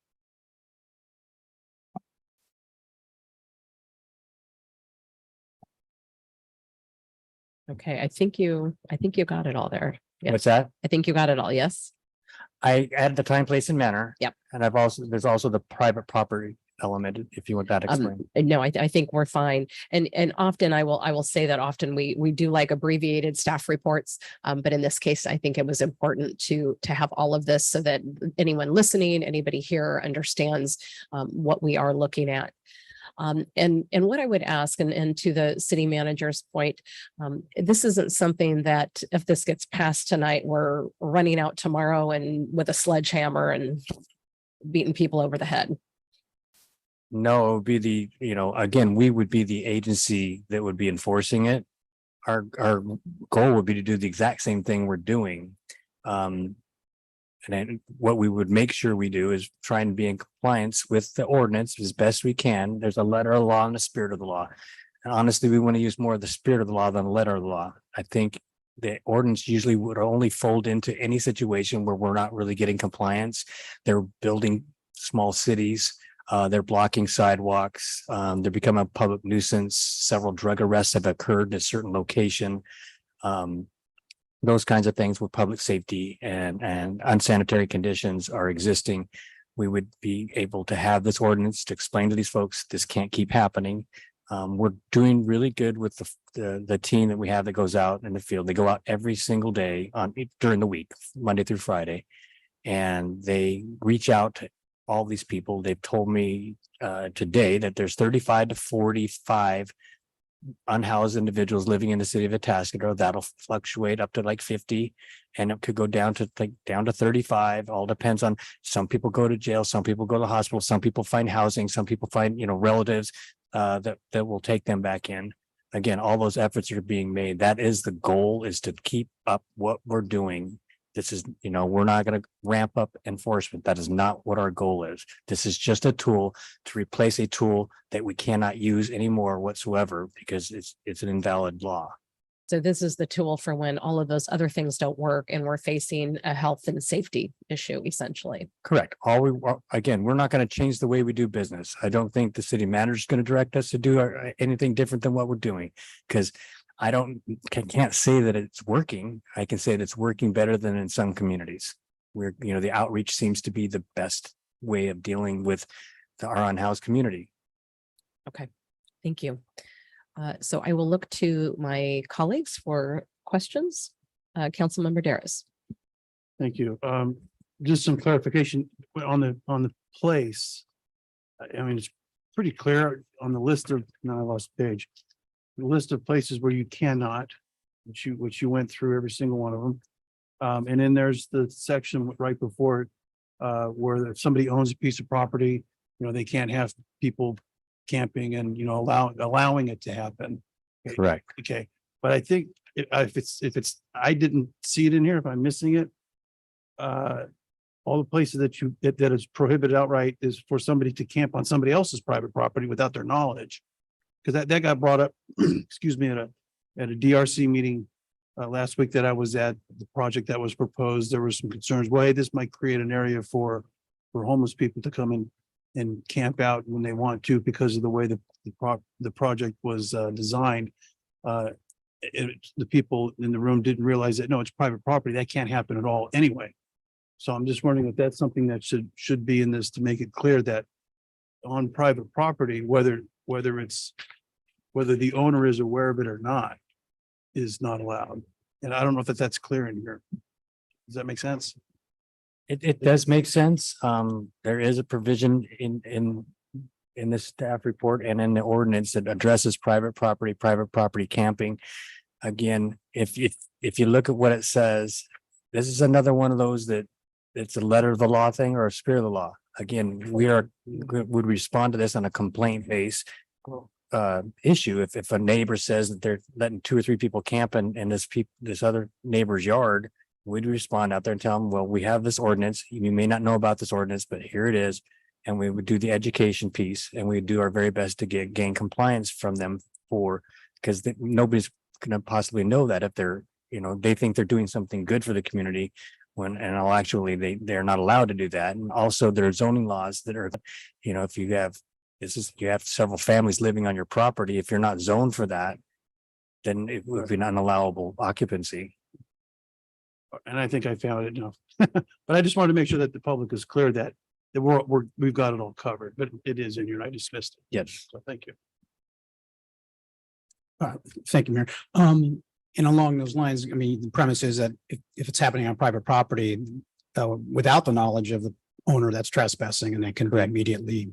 Okay, I think you got it all there. Yeah. What's that? I think you got it all. Yes. I added the time, place, and manner. Yep. And there's also the private property element, if you want that Um, explained. no, I think we're fine. And often I will say that often we do like abbreviated staff reports. But in this case, I think it was important to have all of this so that anyone listening, anybody here understands what we are looking at. And what I would ask, and to the city manager's point, this isn't something that if this gets passed tonight, we're running out tomorrow and with a sledgehammer and beating people over the head. No, it would be the, again, we would be the agency that would be enforcing it. Our goal would be to do the exact same thing we're doing. And then what we would make sure we do is try and be in compliance with the ordinance as best we can. There's a letter of the law and the spirit of the law. And honestly, we want to use more of the spirit of the law than the letter of the law. I think the ordinance usually would only fold into any situation where we're not really getting compliance. They're building small cities. They're blocking sidewalks. They're becoming a public nuisance. Several drug arrests have occurred in a certain location. Those kinds of things with public safety and unsanitary conditions are existing. We would be able to have this ordinance to explain to these folks, this can't keep happening. We're doing really good with the team that we have that goes out in the field. They go out every single day during the week, Monday through Friday, and they reach out to all these people. They've told me today that there's 35 to 45 unhoused individuals living in the city of Atascadero. That'll fluctuate up to like 50, and it could go down to 35. All depends on, some people go to jail, some people go to the hospital, some people find housing, some people find, relatives that will take them back in. Again, all those efforts are being made. That is the goal, is to keep up what we're doing. This is, we're not going to ramp up enforcement. That is not what our goal is. This is just a tool to replace a tool that we cannot use anymore whatsoever because it's an invalid law. So this is the tool for when all of those other things don't work and we're facing a health and safety issue, essentially. Correct. Again, we're not going to change the way we do business. I don't think the city manager is going to direct us to do anything different than what we're doing, because I can't say that it's working. I can say that it's working better than in some communities where, the outreach seems to be the best way of dealing with our unhoused community. Okay, thank you. So I will look to my colleagues for questions. Councilmember Daris. Thank you. Just some clarification on the place. I mean, it's pretty clear on the list of, no, I lost the page. The list of places where you cannot, which you went through every single one of them. And then there's the section right before it, where if somebody owns a piece of property, they can't have people camping and, allowing it to happen. Correct. Okay, but I think if it's, I didn't see it in here, if I'm missing it. All the places that is prohibited outright is for somebody to camp on somebody else's private property without their knowledge. Because that got brought up, excuse me, at a DRC meeting last week that I was at. The project that was proposed, there were some concerns. Well, hey, this might create an area for homeless people to come in and camp out when they want to, because of the way the project was designed. The people in the room didn't realize that, no, it's private property. That can't happen at all anyway. So I'm just wondering if that's something that should be in this, to make it clear that on private property, whether the owner is aware of it or not, is not allowed. And I don't know if that's clear in here. Does that make sense? It does make sense. There is a provision in the staff report and in the ordinance that addresses private property camping. Again, if you look at what it says, this is another one of those that it's a letter of the law thing or a spirit of the law. Again, would respond to this on a complaint based issue. If a neighbor says that they're letting 2 or 3 people camp in this other neighbor's yard, we'd respond out there and tell them, well, we have this ordinance. You may not know about this ordinance, but here it is. And we would do the education piece, and we do our very best to gain compliance from them, because nobody's going to possibly know that if they're, they think they're doing something good for the community actually they're not allowed to do that. And also there are zoning laws that are, if you have several families living on your property, if you're not zoned for that, then it would be an unallowable occupancy. And I think I found it now. But I just wanted to make sure that the public is clear that we've got it all covered, but it is in here. I dismissed it. Yes. So thank you. Thank you, Mayor. And along those lines, I mean, the premise is that if it's happening on private property, without the knowledge of the owner that's trespassing, and they can be immediately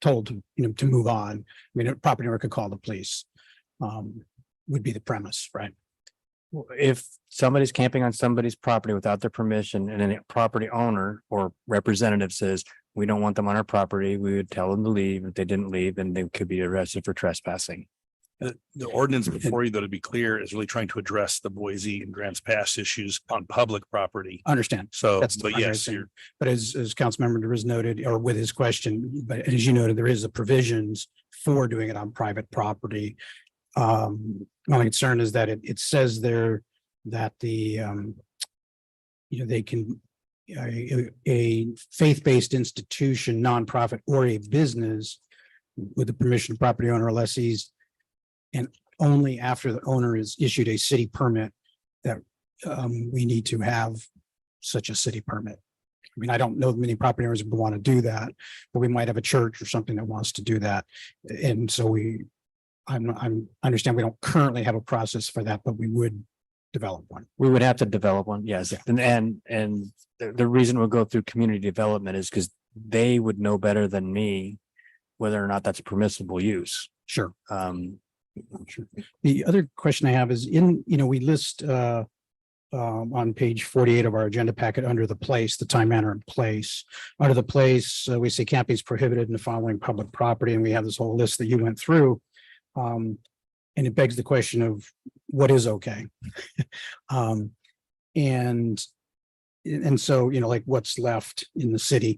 told to, to move on. I mean, a property owner could call the police. Would be the premise, right? If somebody's camping on somebody's property without their permission and then a property owner or representative says, we don't want them on our property, we would tell them to leave. If they didn't leave, then they could be arrested for trespassing. The ordinance before you, though, to be clear, is really trying to address the Boise and Grants Pass issues on public property. Understand. So, That's the but primary yes, thing. you're, But as Councilmember DeRiz noted, or with his question, but as you noted, there is the provisions for doing it on private property. My concern is that it says there that the, they can, a faith-based institution, nonprofit, or a business with the permission of property owner or lessees, and only after the owner is issued a city permit that we need to have such a city permit. I mean, I don't know many property owners would want to do that, but we might have a church or something that wants to do that. And so I understand we don't currently have a process for that, but we would develop one. We would have to develop one, yes. And the reason we'll go through community development is because they would know better than me whether or not that's a permissible use. Sure. Sure. The other question I have is we list on page 48 of our agenda packet under the place, the time, manner, and place. Under the place, we say camping is prohibited in the following public property, and we have this whole list that you went through. And it begs the question of what is okay. And so, like what's left in the city.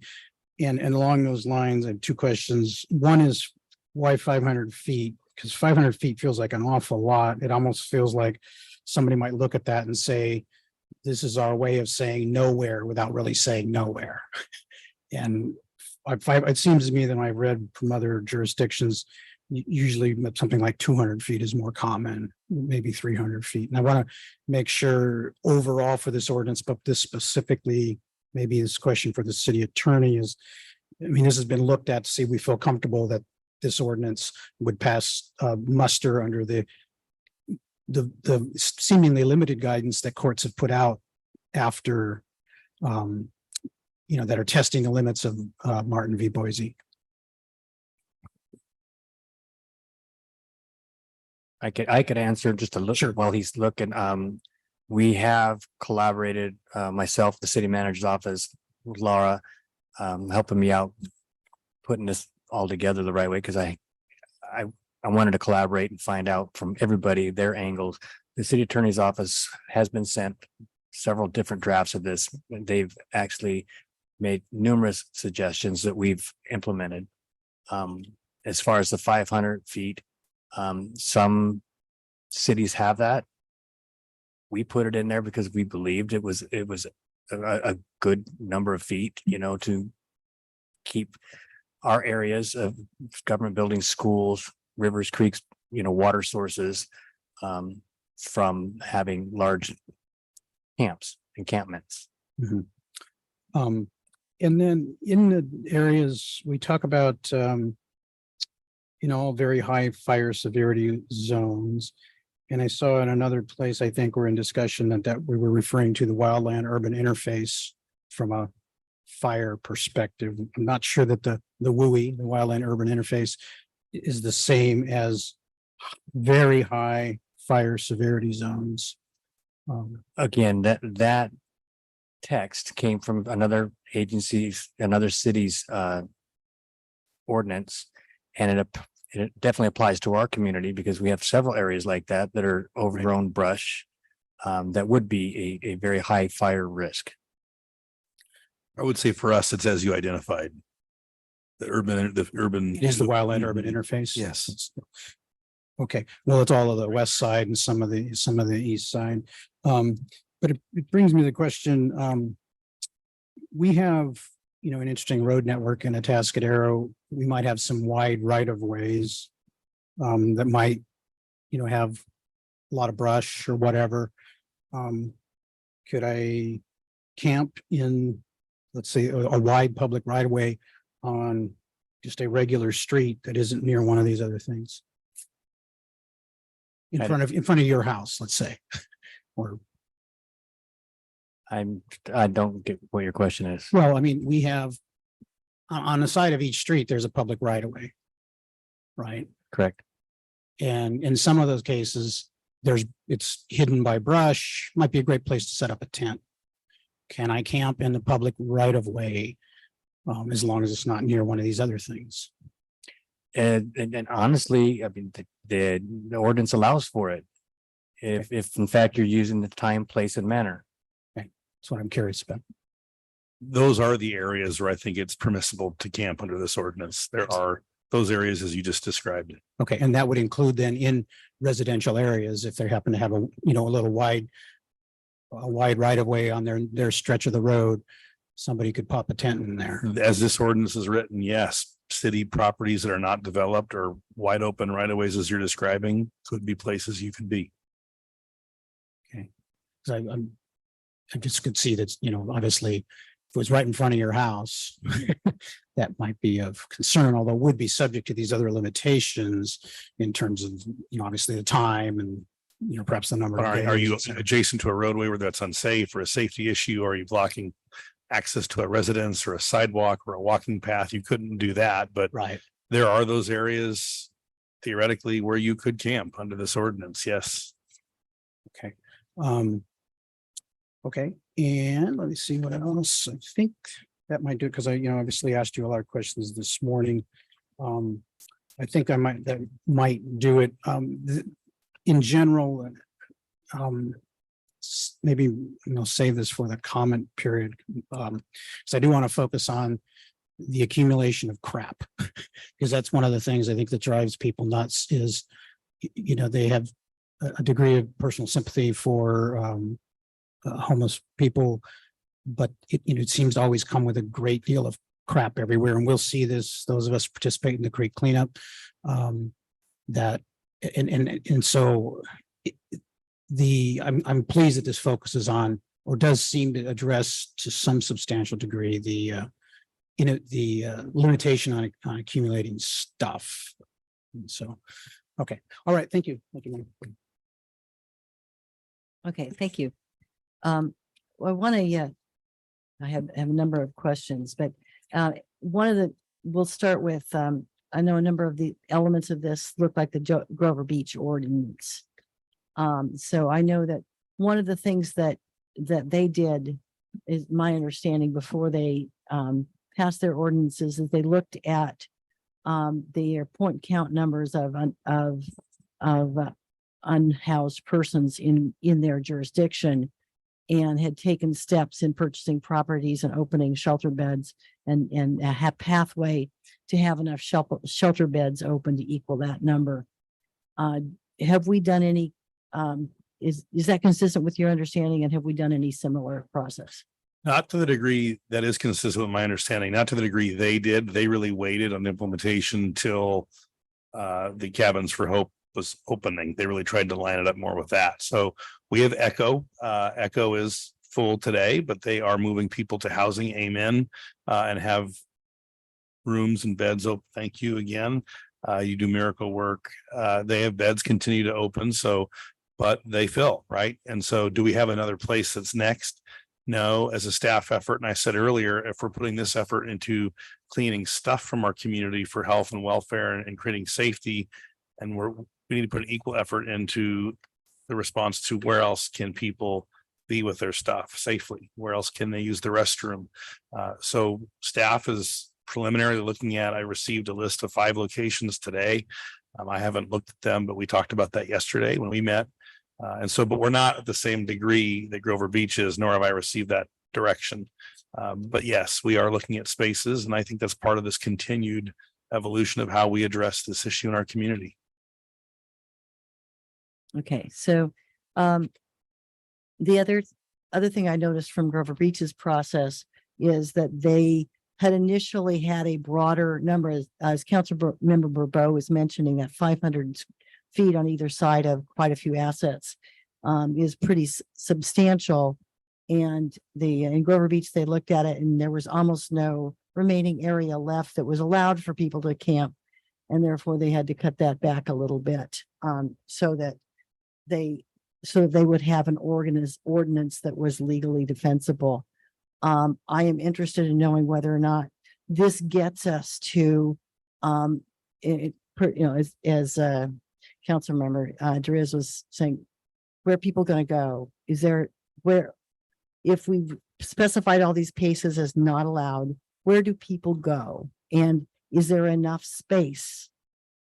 And along those lines, I have two questions. One is why 500 feet? Because 500 feet feels like an awful lot. It almost feels like somebody might look at that and say, this is our way of saying nowhere without really saying nowhere. And it seems to me that I've read from other jurisdictions, usually something like 200 feet is more common, maybe 300 feet. And I want to make sure overall for this ordinance, but this specifically, maybe this question for the city attorney is, I mean, this has been looked at to see we feel comfortable that this ordinance would pass muster under the seemingly limited guidance that courts have put out after, that are testing the limits of Martin v. Boise. I could answer just a little Sure. while he's looking. We have collaborated, myself, the city manager's office, with Laura, helping me out, putting this all together the right way, because I wanted to collaborate and find out from everybody their angles. The city attorney's office has been sent several different drafts of this. They've actually made numerous suggestions that we've implemented. As far as the 500 feet, some cities have that. We put it in there because we believed it was a good number of feet, to keep our areas of government buildings, schools, rivers, creeks, water sources, from having large encampments. Mm-hmm. And then in the areas we talk about, very high fire severity zones. And I saw in another place, I think we're in discussion that we were referring to the wildland urban interface from a fire perspective. I'm not sure that the WUI, the wildland urban interface, is the same as very high fire severity zones. Again, that text came from another city's ordinance, and it definitely applies to our community because we have several areas like that are overgrown brush, that would be a very high fire risk. I would say for us, it's as you identified. The urban. It is the wildland urban interface. Yes. Okay, well, it's all of the west side and some of the east side. But it brings me to the question, we have, an interesting road network in Atascadero. We might have some wide right of ways that might, have a lot of brush or whatever. Could I camp in let's say a wide public right of way on just a regular street that isn't near one of these other things. In front of your house, let's say, or, I don't get what your question is. well, I mean, we have on the side of each street, there's a public right of way. Right? Correct. And in some of those cases, it's hidden by brush, might be a great place to set up a tent. Can I camp in the public right of way? As long as it's not near one of these other things. And honestly, I mean, the ordinance allows for it. If in fact you're using the time, place and manner. That's what I'm curious about. Those are the areas where I think it's permissible to camp under this ordinance. There are those areas as you just described. Okay, and that would include then in residential areas, if they happen to have a little wide right of way on their stretch of the road, somebody could pop a tent in there. As this ordinance is written, yes, city properties that are not developed or wide open right of ways as you're describing could be places you could be. Okay. Because I just could see that, obviously, if it was right in front of your house, that might be of concern, although would be subject to these other limitations in terms of, obviously the time and, perhaps the number. Are you adjacent to a roadway where that's unsafe or a safety issue? Or are you blocking access to a residence or a sidewalk or a walking path? You couldn't do that, but right. There are those areas theoretically where you could camp under this ordinance. Yes. Okay. Okay. And let me see what else. I think that might do it because I, obviously asked you a lot of questions this morning. I think that might do it. In general, maybe save this for the comment period. So I do want to focus on the accumulation of crap because that's one of the things I think that drives people nuts is, they have a degree of personal sympathy for homeless people, but it seems to always come with a great deal of crap everywhere. And we'll see this, those of us participate in the creek cleanup, so I'm pleased that this focuses on, or does seem to address to some substantial degree, the limitation on accumulating stuff. And so, okay. All right. Thank you. Thank you. Okay, thank you. I want to, I have a number of questions, but we'll start with, I know a number of the elements of this look like the Grover Beach ordinance. So I know that one of the things that they did is my understanding before they passed their ordinances is they looked at their point count numbers of unhoused persons in their jurisdiction and had taken steps in purchasing properties and opening shelter beds and have pathway to have enough shelter beds open to equal that number. Have we done any, is that consistent with your understanding, and have we done any similar process? Not to the degree that is consistent with my understanding, not to the degree they did. They really waited on implementation till the Cabins for Hope was opening. They really tried to line it up more with that. So we have Echo. Echo is full today, but they are moving people to housing. Amen. And have rooms and beds open. Thank you again. You do miracle work. They have beds continue to open. So, but they fill, right? And so do we have another place that's next? No, as a staff effort. And I said earlier, if we're putting this effort into cleaning stuff from our community for health and welfare and creating safety, and we need to put an equal effort into the response to where else can people be with their stuff safely? Where else can they use the restroom? So staff is preliminarily looking at, I received a list of 5 locations today. I haven't looked at them, but we talked about that yesterday when we met. But we're not at the same degree that Grover Beach is, nor have I received that direction. But yes, we are looking at spaces, and I think that's part of this continued evolution of how we address this issue in our community. Okay, so the other thing I noticed from Grover Beach's process is that they had initially had a broader number, as Council Member Bourbeau was mentioning, that 500 feet on either side of quite a few assets is pretty substantial. And in Grover Beach, they looked at it and there was almost no remaining area left that was allowed for people to camp. And therefore they had to cut that back a little bit, so that they would have an ordinance that was legally defensible. I am interested in knowing whether or not this gets us to, as council member, Deriz was saying, where are people going to go? Is there, if we've specified all these places as not allowed, where do people go? And is there enough space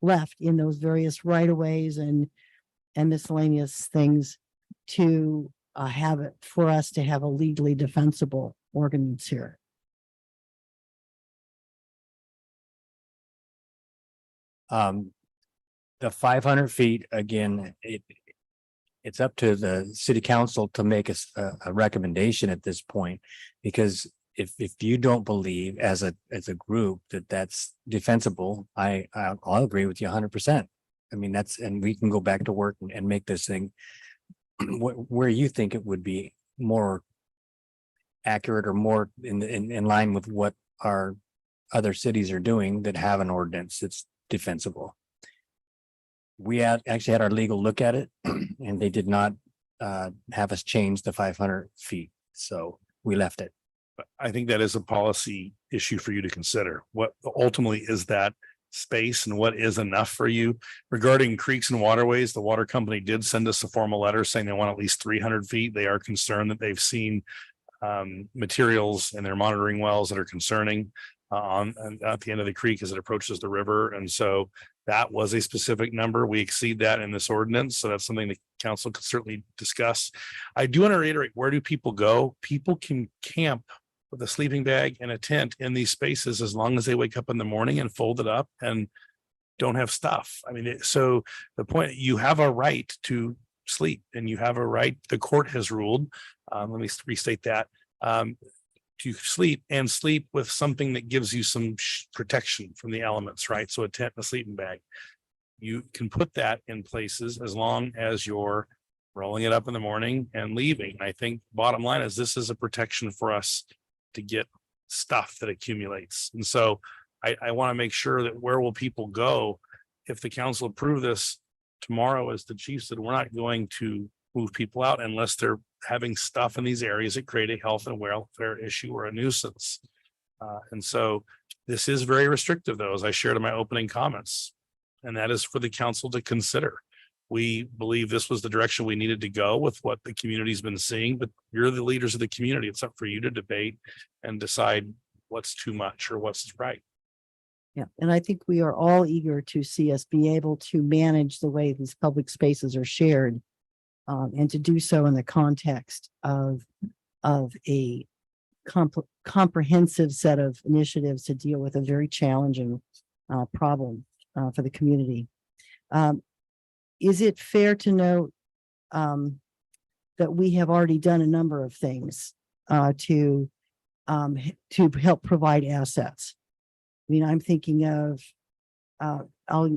left in those various right of ways and miscellaneous things to have it for us to have a legally defensible ordinance here? The 500 feet, again, it's up to the city council to make a recommendation at this point, because if you don't believe as a group that that's defensible, I'll agree with you 100%. I mean, and we can go back to work and make this thing where you think it would be more accurate or more in line with what our other cities are doing that have an ordinance that's defensible. We actually had our legal look at it and they did not have us change the 500 feet. So we left it. But I think that is a policy issue for you to consider. What ultimately is that space and what is enough for you? Regarding creeks and waterways, the water company did send us a formal letter saying they want at least 300 feet. They are concerned that they've seen materials in their monitoring wells that are concerning at the end of the creek as it approaches the river. And so that was a specific number. We exceed that in this ordinance. So that's something the council could certainly discuss. I do want to reiterate, where do people go? People can camp with a sleeping bag and a tent in these spaces as long as they wake up in the morning and fold it up and don't have stuff. I mean, so the point, you have a right to sleep and you have a right, the court has ruled, let me restate that, to sleep and sleep with something that gives you some protection from the elements, right? So a tent and a sleeping bag. You can put that in places as long as you're rolling it up in the morning and leaving. I think bottom line is this is a protection for us to get stuff that accumulates. And so I want to make sure that where will people go if the council approve this tomorrow, as the chief said, we're not going to move people out unless they're having stuff in these areas that create a health and welfare issue or a nuisance. And so this is very restrictive, though, as I shared in my opening comments, and that is for the council to consider. We believe this was the direction we needed to go with what the community's been seeing, but you're the leaders of the community. It's up for you to debate and decide what's too much or what's right. Yeah, and I think we are all eager to see us be able to manage the way these public spaces are shared, and to do so in the context of a comprehensive set of initiatives to deal with a very challenging problem for the community. Is it fair to note that we have already done a number of things to help provide assets? I mean, I'm thinking of, I'll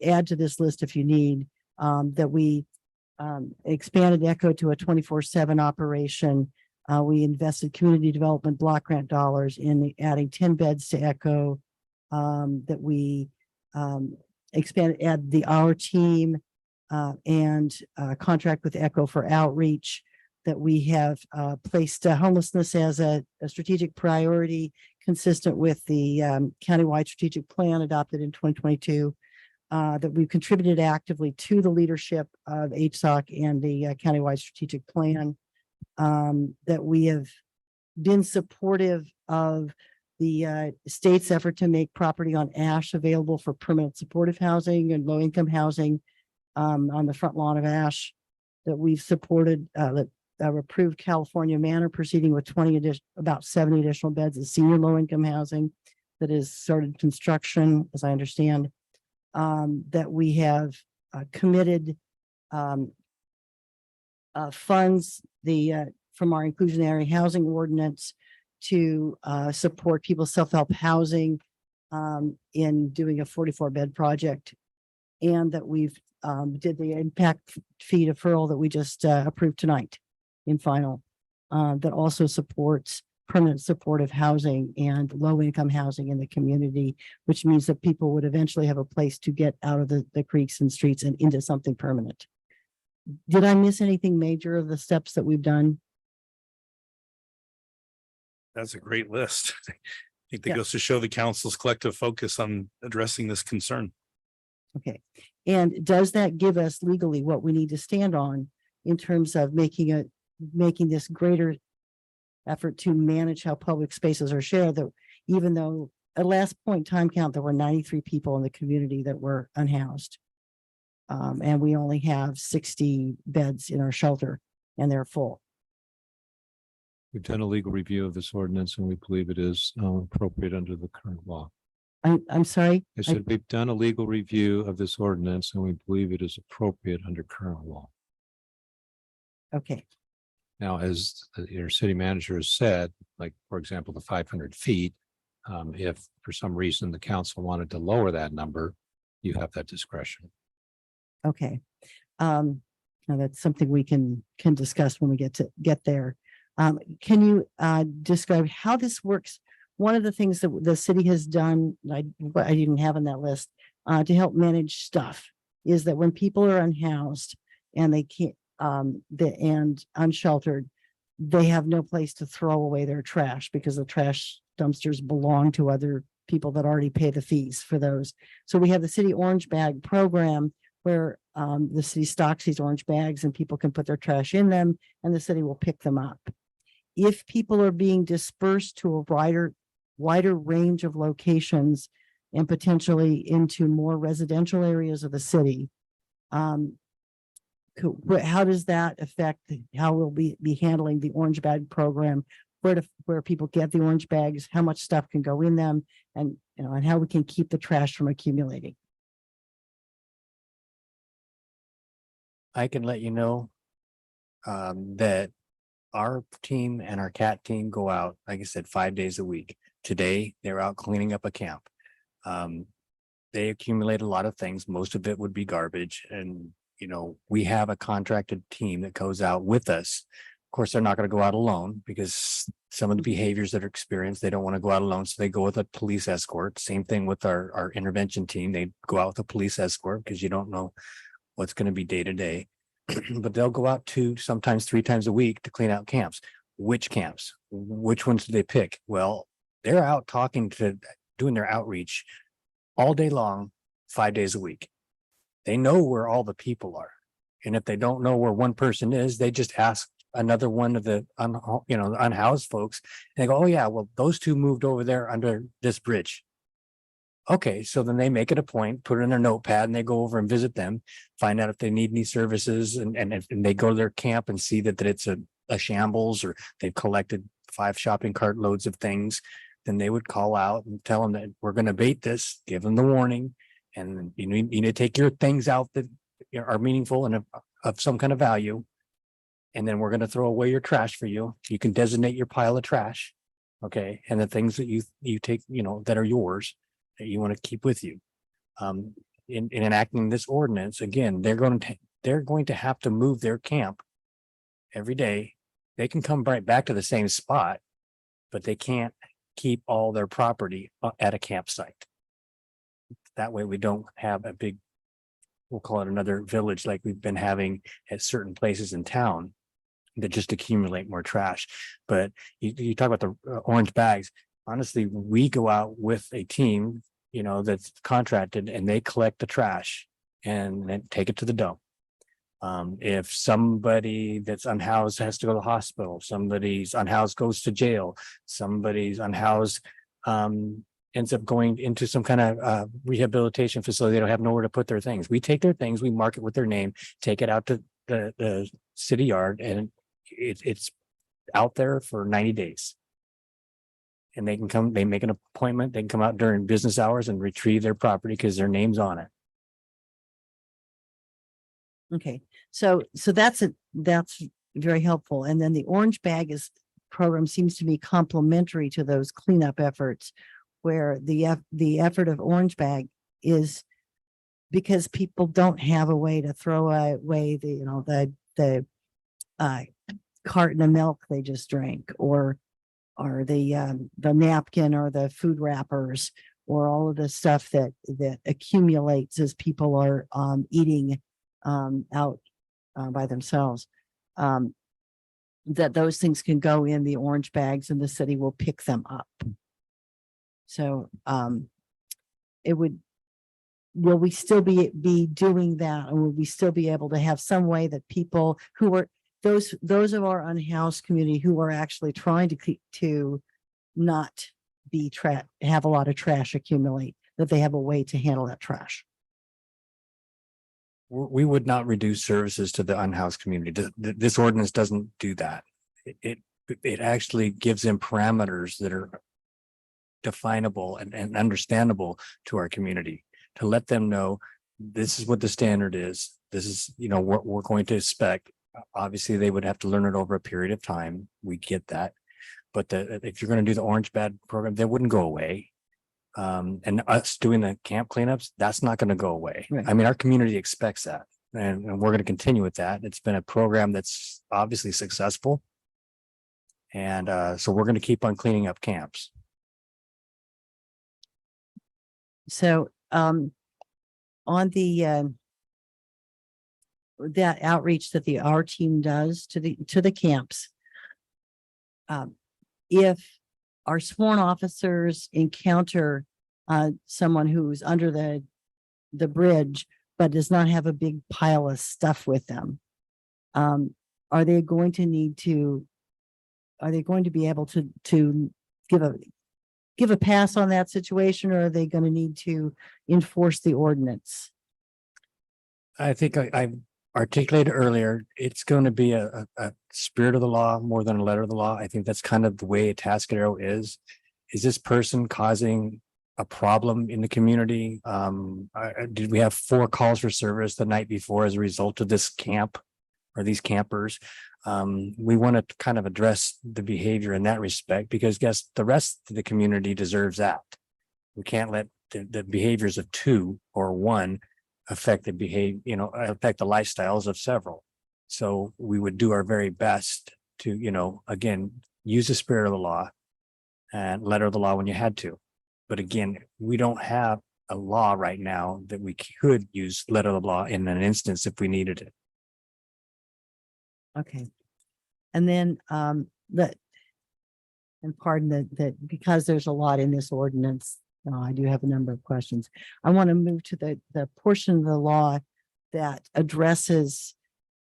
add to this list if you need, that we expanded ECHO to a 24/7 operation. We invested community development block grant dollars in adding 10 beds to ECHO, that we add our team and contract with ECHO for outreach, that we have placed homelessness as a strategic priority consistent with the countywide strategic plan adopted in 2022, that we've contributed actively to the leadership of HSOC and the countywide strategic plan, that we have been supportive of the state's effort to make property on Ash available for permanent supportive housing and low-income housing on the front lawn of Ash, that we've supported that approved California Manor proceeding with about 70 additional beds of senior low-income housing that is started construction, as I understand, that we have committed funds from our inclusionary housing ordinance to support people's self-help housing in doing a 44-bed project, and that we've did the impact fee deferral that we just approved tonight in final. that also supports permanent supportive housing and low-income housing in the community, which means that people would eventually have a place to get out of the creeks and streets and into something permanent. Did I miss anything major of the steps that we've done? That's a great list. I think that Yeah. goes to show the council's collective focus on addressing this concern. Okay, and does that give us legally what we need to stand on in terms of making this greater effort to manage how public spaces are shared, that even though at last point in time count, there were 93 people in the community that were unhoused. And we only have 60 beds in our shelter and they're full. We've done a legal review of this ordinance and we believe it is appropriate under the current law. I'm sorry. I said, we've done a legal review of this ordinance and we believe it is appropriate under current law. Okay, Now, as your city manager has said, like, for example, the 500 feet, if for some reason the council wanted to lower that number, you have that discretion. okay. Now that's something we can discuss when we get there. Can you describe how this works? One of the things that the city has done, I didn't have on that list, to help manage stuff is that when people are unhoused and they can't, and unsheltered, they have no place to throw away their trash because the trash dumpsters belong to other people that already pay the fees for those. So we have the city orange bag program where the city stocks these orange bags and people can put their trash in them and the city will pick them up. If people are being dispersed to a wider range of locations and potentially into more residential areas of the city, how does that affect how we'll be handling the orange bag program? Where people get the orange bags, how much stuff can go in them, and and how we can keep the trash from accumulating. I can let you know that our team and our cat team go out, like I said, 5 days a week. Today, they're out cleaning up a camp. They accumulate a lot of things. Most of it would be garbage. And, we have a contracted team that goes out with us. Of course, they're not going to go out alone because some of the behaviors that are experienced, they don't want to go out alone. So they go with a police escort. Same thing with our intervention team. They go out with a police escort because you don't know what's going to be day to day. But they'll go out sometimes 3 times a week to clean out camps. Which camps? Which ones do they pick? Well, they're out doing their outreach all day long, 5 days a week. They know where all the people are. And if they don't know where one person is, they just ask another one of the unhoused folks. And they go, oh yeah, well, those 2 moved over there under this bridge. Okay, so then they make it a point, put it in their notepad, and they go over and visit them, find out if they need any services, and they go to their camp and see that it's a shambles, or they've collected 5 shopping cart loads of things. Then they would call out and tell them that we're going to abate this, give them the warning, and you need to take your things out that are meaningful and of some kind of value. And then we're going to throw away your trash for you. You can designate your pile of trash. Okay. And the things that you take, that are yours, that you want to keep with you. In enacting this ordinance, again, they're going to have to move their camp every day. They can come right back to the same spot, but they can't keep all their property at a campsite. That way we don't have a big, we'll call it another village like we've been having at certain places in town that just accumulate more trash. But you talk about the orange bags. Honestly, we go out with a team, that's contracted, and they collect the trash and then take it to the dump. If somebody that's unhoused has to go to the hospital, somebody's unhoused goes to jail, somebody's unhoused ends up going into some kind of rehabilitation facility, they don't have nowhere to put their things. We take their things, we mark it with their name, take it out to the city yard, and it's out there for 90 days. And they can come, they make an appointment, they can come out during business hours and retrieve their property because their name's on it. Okay, so that's very helpful. And then the orange bag program seems to be complementary to those cleanup efforts, where the effort of orange bag is because people don't have a way to throw away the carton of milk they just drank, or the napkin or the food wrappers, or all of the stuff that accumulates as people are eating out by themselves. That those things can go in the orange bags and the city will pick them up. So will we still be doing that, or will we still be able to have some way that people who are those of our unhoused community who are actually trying to not be have a lot of trash accumulate, that they have a way to handle that trash? We would not reduce services to the unhoused community. This ordinance doesn't do that. It actually gives them parameters that are definable and understandable to our community, to let them know this is what the standard is. This is, what we're going to expect. Obviously, they would have to learn it over a period of time. We get that. But if you're going to do the orange bag program, that wouldn't go away. And us doing the camp cleanups, that's not going to go away. Right. I mean, our community expects that, and we're going to continue with that. It's been a program that's obviously successful. And so we're going to keep on cleaning up camps. So on the that outreach that our team does to the camps, if our sworn officers encounter someone who's under the bridge but does not have a big pile of stuff with them, are they going to be able to give a pass on that situation, or are they going to need to enforce the ordinance? I think I articulated earlier, it's going to be a spirit of the law more than a letter of the law. I think that's kind of the way Atascadero is. Is this person causing a problem in the community? Did we have 4 calls for service the night before as a result of this camp or these campers? We want to kind of address the behavior in that respect, because guess the rest of the community deserves that. We can't let the behaviors of 2 or 1 affect affect the lifestyles of several. So we would do our very best to, again, use the spirit of the law and letter of the law when you had to. But again, we don't have a law right now that we could use letter of the law in an instance if we needed it. Okay. And then and pardon that because there's a lot in this ordinance, I do have a number of questions. I want to move to the portion of the law that addresses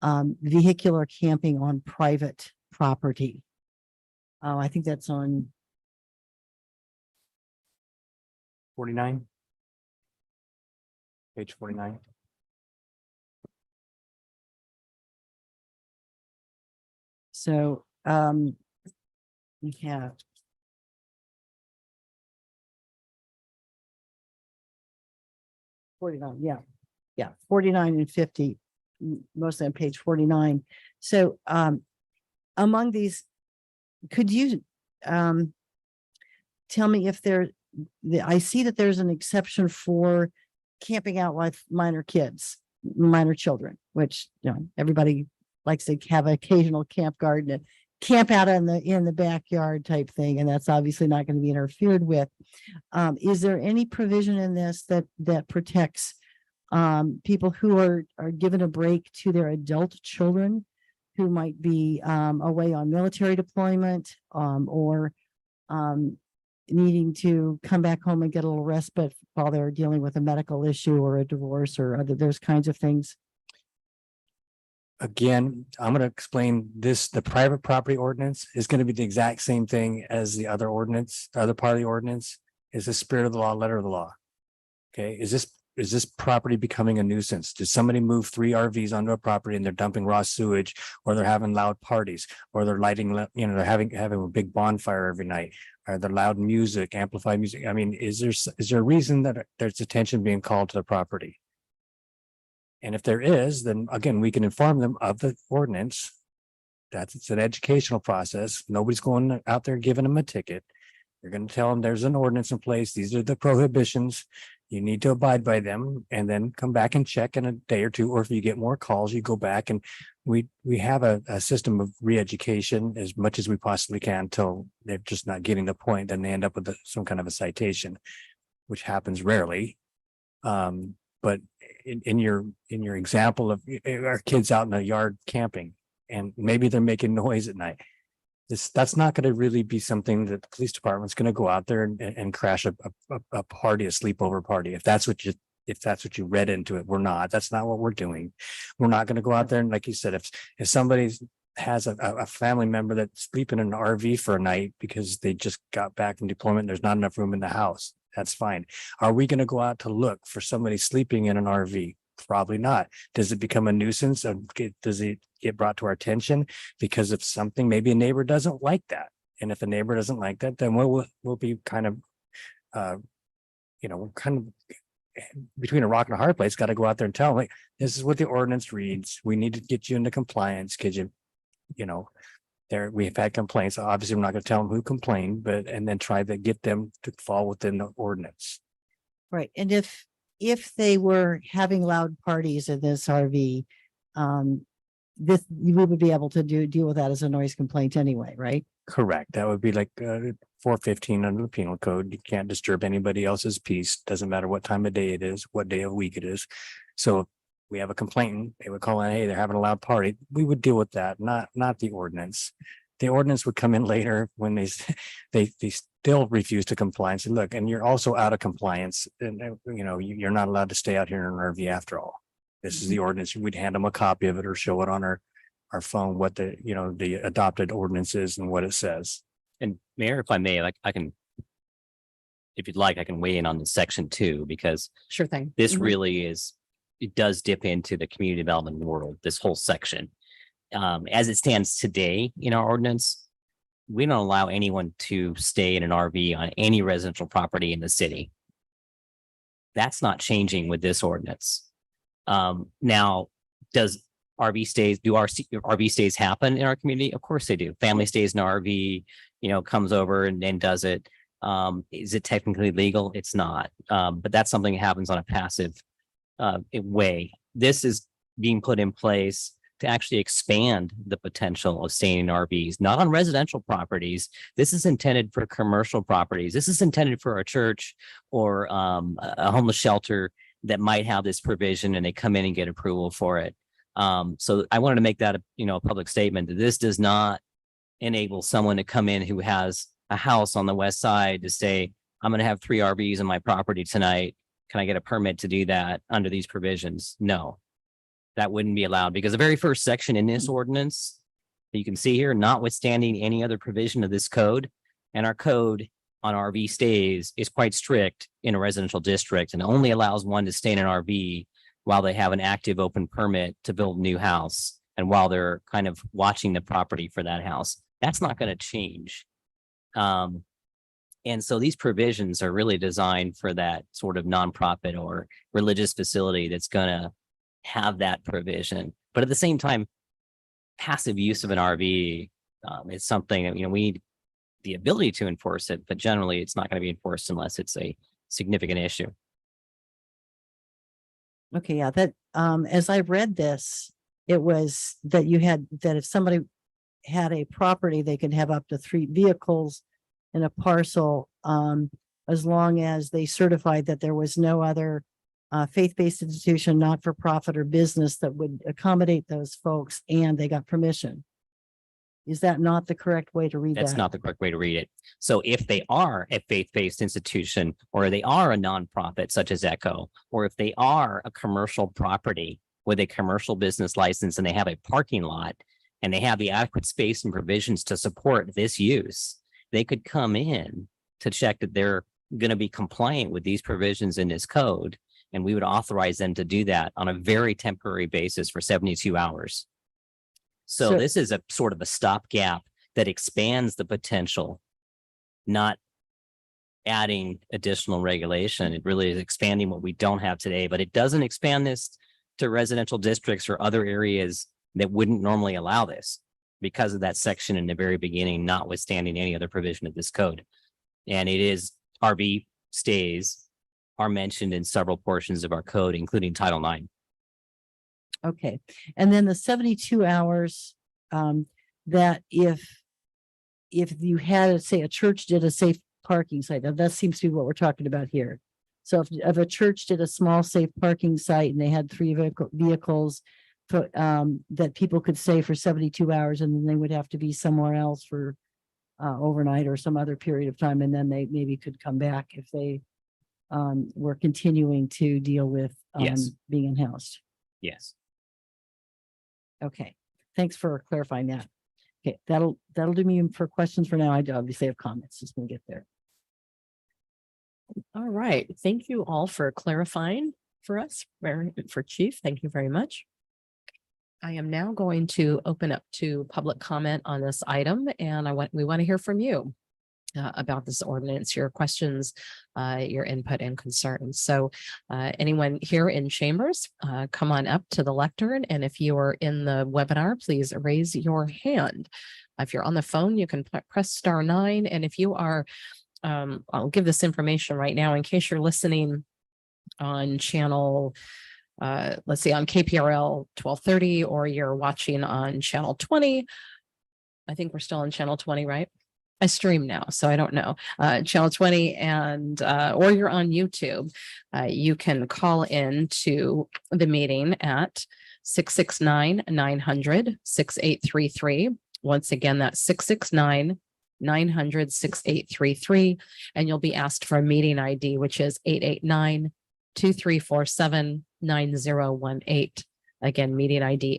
vehicular camping on private property. I think that's on 49. Page 49. So we have 49, yeah, 49 and 50, mostly on page 49. So among these, could you tell me if I see that there's an exception for camping out with minor children, which everybody likes to have an occasional camp garden, camp out in the backyard type thing, and that's obviously not going to be interfered with. Is there any provision in this that protects people who are given a break to their adult children who might be away on military deployment or needing to come back home and get a little respite while they're dealing with a medical issue or a divorce or those kinds of things? Again, I'm going to explain this. The private property ordinance is going to be the exact same thing as the other ordinance. The other part of the ordinance is the spirit of the law, letter of the law. Okay. Is this property becoming a nuisance? Did somebody move 3 RVs onto a property and they're dumping raw sewage, or they're having loud parties, or they're lighting, they're having a big bonfire every night, or they're loud music, amplified music? I mean, is there a reason that there's attention being called to the property? And if there is, then again, we can inform them of the ordinance. It's an educational process. Nobody's going out there giving them a ticket. You're going to tell them there's an ordinance in place. These are the prohibitions. You need to abide by them and then come back and check in a day or two. Or if you get more calls, you go back and we have a system of re-education as much as we possibly can until they're just not getting the point. Then they end up with some kind of a citation, which happens rarely. But in your example of our kids out in the yard camping and maybe they're making noise at night. That's not going to really be something that the police department's going to go out there and crash a party, a sleepover party. If that's what you read into it, we're not. That's not what we're doing. We're not going to go out there and, like you said, if somebody has a family member that's sleeping in an RV for a night because they just got back from deployment, there's not enough room in the house. That's fine. Are we going to go out to look for somebody sleeping in an RV? Probably not. Does it become a nuisance? Does it get brought to our attention because of something? Maybe a neighbor doesn't like that. And if a neighbor doesn't like that, then we'll be kind of, we're kind of between a rock and a hard place. Got to go out there and tell them, like, this is what the ordinance reads. We need to get you into compliance because we've had complaints. Obviously, we're not going to tell them who complained, and then try to get them to fall within the ordinance. Right. And if they were having loud parties in this RV, we would be able to deal with that as a noise complaint anyway, right? Correct. That would be like 415 under the penal code. You can't disturb anybody else's peace. Doesn't matter what time of day it is, what day of week it is. So if we have a complainant, they would call in, hey, they're having a loud party. We would deal with that, not the ordinance. The ordinance would come in later when they still refuse to comply and say, look, and you're also out of compliance. And you're not allowed to stay out here in an RV after all. This is the ordinance. We'd hand them a copy of it or show it on our phone, what the adopted ordinance is and what it says. And Mayor, if I may, I can, if you'd like, I can weigh in on the section 2, because Sure thing. this Mhm. really it does dip into the community development world, this whole section. As it stands today in our ordinance, we don't allow anyone to stay in an RV on any residential property in the city. That's not changing with this ordinance. Now, do RV stays happen in our community? Of course they do. Family stays in an RV, comes over and then does it. Is it technically legal? It's not. But that's something that happens on a passive way. This is being put in place to actually expand the potential of staying in RVs, not on residential properties. This is intended for commercial properties. This is intended for a church or a homeless shelter that might have this provision and they come in and get approval for it. So I wanted to make that a public statement that this does not enable someone to come in who has a house on the west side to say, I'm going to have 3 RVs on my property tonight. Can I get a permit to do that under these provisions? No, that wouldn't be allowed, because the very first section in this ordinance that you can see here, notwithstanding any other provision of this code, and our code on RV stays is quite strict in a residential district and only allows one to stay in an RV while they have an active open permit to build a new house and while they're kind of watching the property for that house. That's not going to change. And so these provisions are really designed for that sort of nonprofit or religious facility that's going to have that provision. But at the same time, passive use of an RV is something that, we need the ability to enforce it, but generally it's not going to be enforced unless it's a significant issue. Okay, yeah, that, as I read this, it was that if somebody had a property, they could have up to 3 vehicles in a parcel, as long as they certified that there was no other faith-based institution, not-for-profit or business that would accommodate those folks, and they got permission. Is that not the correct way to read that? That's not the correct way to read it. So if they are a faith-based institution, or they are a nonprofit such as Echo, or if they are a commercial property with a commercial business license and they have a parking lot and they have the adequate space and provisions to support this use, they could come in to check that they're going to be compliant with these provisions in this code. And we would authorize them to do that on a very temporary basis for 72 hours. So this is a sort of a stopgap that expands the potential, not adding additional regulation. It really is expanding what we don't have today, but it doesn't expand this to residential districts or other areas that wouldn't normally allow this because of that section in the very beginning, notwithstanding any other provision of this code. And it is RV stays are mentioned in several portions of our code, including Title IX. Okay, and then the 72 hours, that if you had, say, a church did a safe parking site, now that seems to be what we're talking about here. So if a church did a small safe parking site and they had 3 vehicles for, that people could stay for 72 hours, and then they would have to be somewhere else for overnight or some other period of time, and then they maybe could come back if they were continuing to deal with Yes. being in-house. Yes. Okay, thanks for clarifying that. Okay, that'll do me for questions for now. I obviously have comments just when we get there. All right. Thank you all for clarifying for us, for Chief. Thank you very much. I am now going to open up to public comment on this item, and we want to hear from you about this ordinance, your questions, your input and concerns. So anyone here in chambers, come on up to the lectern. And if you are in the webinar, please raise your hand. If you're on the phone, you can press *9. And if you are, I'll give this information right now in case you're listening on channel, let's see, on KPRL 1230, or you're watching on channel 20. I think we're still on channel 20, right? I stream now, so I don't know. Channel 20, and or you're on YouTube. You can call in to the meeting at 669-900-6833. Once again, that's 669-900-6833. And you'll be asked for a meeting ID, which is 889-2347-9018. Again, meeting ID